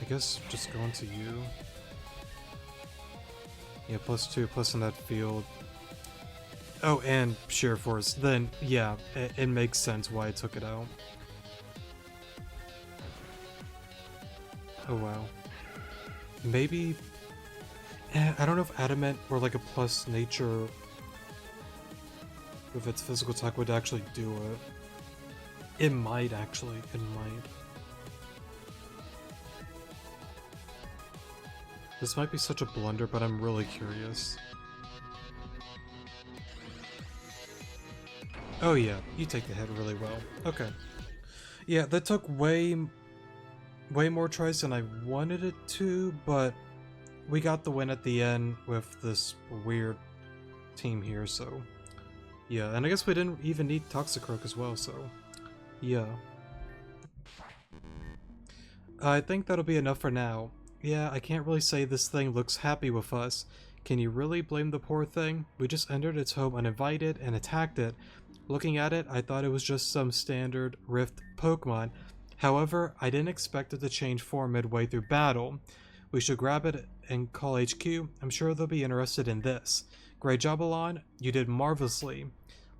I guess just going to you. Yeah, +2, plus in that field. Oh, and Sheer Force. Then, yeah, it makes sense why I took it out. Oh wow. Maybe... I don't know if Adamant or like a plus nature with its physical attack would actually do it. It might actually, it might. This might be such a blunder, but I'm really curious. Oh yeah, you take the hit really well. Okay. Yeah, that took way more tries than I wanted it to, but we got the win at the end with this weird team here, so yeah. And I guess we didn't even need Toxicroak as well, so yeah. I think that'll be enough for now. Yeah, I can't really say this thing looks happy with us. Can you really blame the poor thing? We just entered its home uninvited and attacked it. Looking at it, I thought it was just some standard Rift Pokemon. However, I didn't expect it to change form midway through battle. We should grab it and call HQ. I'm sure they'll be interested in this. Great job, Alon. You did marvelously.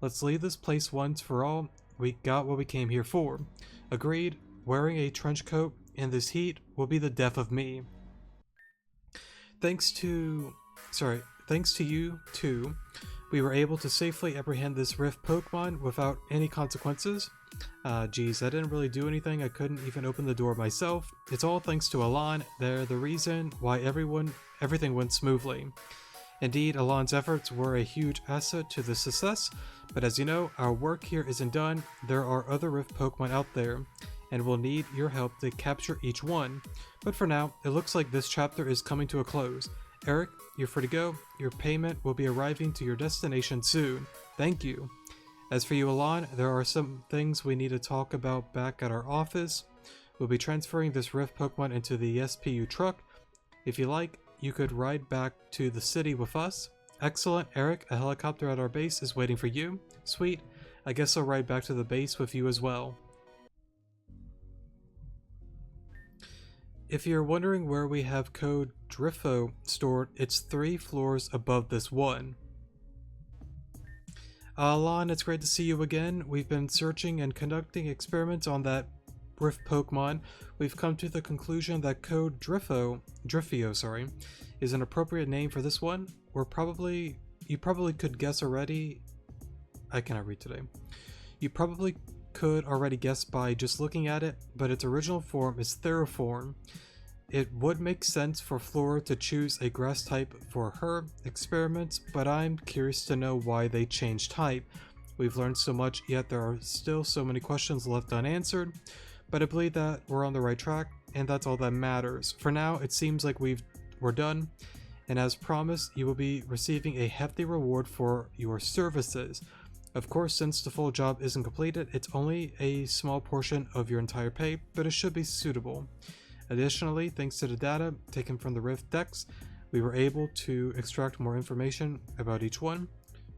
Let's leave this place once for all. We got what we came here for. Agreed. Wearing a trench coat in this heat will be the death of me. Thanks to you too, we were able to safely apprehend this Rift Pokemon without any consequences. Geez, I didn't really do anything. I couldn't even open the door myself. It's all thanks to Alon. They're the reason why everything went smoothly. Indeed, Alon's efforts were a huge asset to the success, but as you know, our work here isn't done. There are other Rift Pokemon out there, and we'll need your help to capture each one. But for now, it looks like this chapter is coming to a close. Eric, you're free to go. Your payment will be arriving to your destination soon. Thank you. As for you, Alon, there are some things we need to talk about back at our office. We'll be transferring this Rift Pokemon into the SPU truck. If you like, you could ride back to the city with us. Excellent, Eric. A helicopter at our base is waiting for you. Sweet. I guess I'll ride back to the base with you as well. If you're wondering where we have code Drifo stored, it's 3 floors above this one. Alon, it's great to see you again. We've been searching and conducting experiments on that Rift Pokemon. We've come to the conclusion that code Drifio, is an appropriate name for this one. You probably could guess already. I cannot read today. You probably could already guess by just looking at it, but its original form is Theriform. It would make sense for Flora to choose a grass type for her experiments, but I'm curious to know why they changed type. We've learned so much, yet there are still so many questions left unanswered, but I believe that we're on the right track, and that's all that matters. For now, it seems like we're done, and as promised, you will be receiving a hefty reward for your services. Of course, since the full job isn't completed, it's only a small portion of your entire pay, but it should be suitable. Additionally, thanks to the data taken from the Rift decks, we were able to extract more information about each one.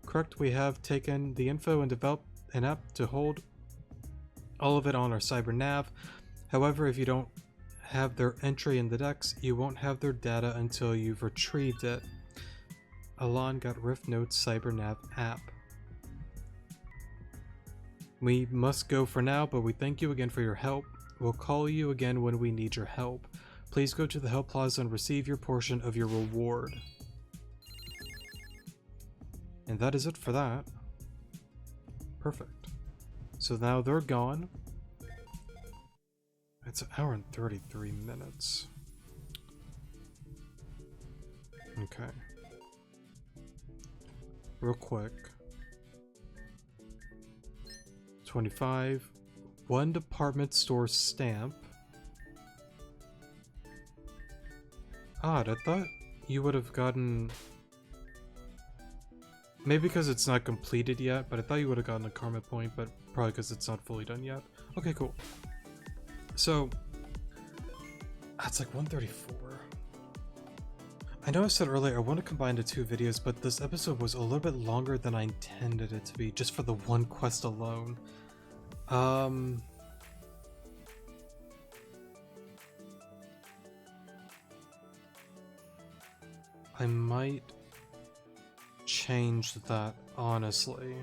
Correct, we have taken the info and developed an app to hold all of it on our cyber nav. However, if you don't have their entry in the decks, you won't have their data until you've retrieved it. Alon got Rift Note's cyber nav app. We must go for now, but we thank you again for your help. We'll call you again when we need your help. Please go to the Help Plaza and receive your portion of your reward. And that is it for that. Perfect. So now they're gone. It's an hour and 33 minutes. Okay. Real quick. 25. 1 department store stamp. Odd, I thought you would have gotten... Maybe because it's not completed yet, but I thought you would have gotten a karma point, but probably because it's not fully done yet. Okay, cool. So, that's like 134. I know I said earlier I want to combine the 2 videos, but this episode was a little bit longer than I intended it to be, just for the one quest alone. I might change that, honestly.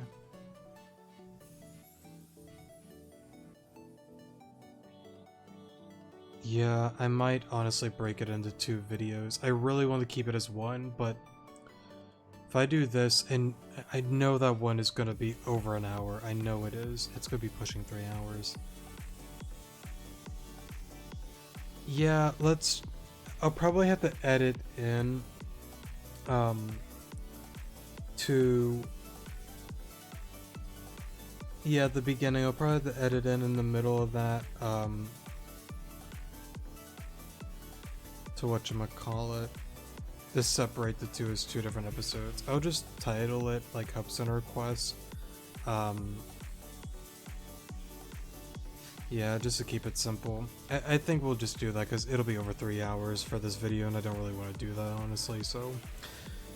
Yeah, I might honestly break it into 2 videos. I really want to keep it as one, but if I do this, and I know that one is going to be over an hour. I know it is. It's going to be pushing 3 hours. Yeah, I'll probably have to edit in to the beginning. I'll probably have to edit in the middle of that to whatchamacallit, to separate the two as two different episodes. I'll just title it like Hub Center Request. Yeah, just to keep it simple. I think we'll just do that because it'll be over 3 hours for this video and I don't really want to do that, honestly. So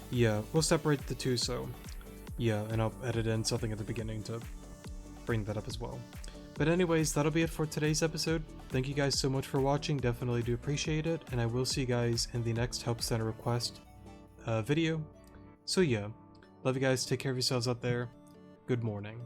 yeah, we'll separate the two. So yeah, and I'll edit in something at the beginning to bring that up as well. But anyways, that'll be it for today's episode. Thank you guys so much for watching, definitely do appreciate it, and I will see you guys in the next Help Center Request video. So yeah, love you guys, take care of yourselves out there, good morning.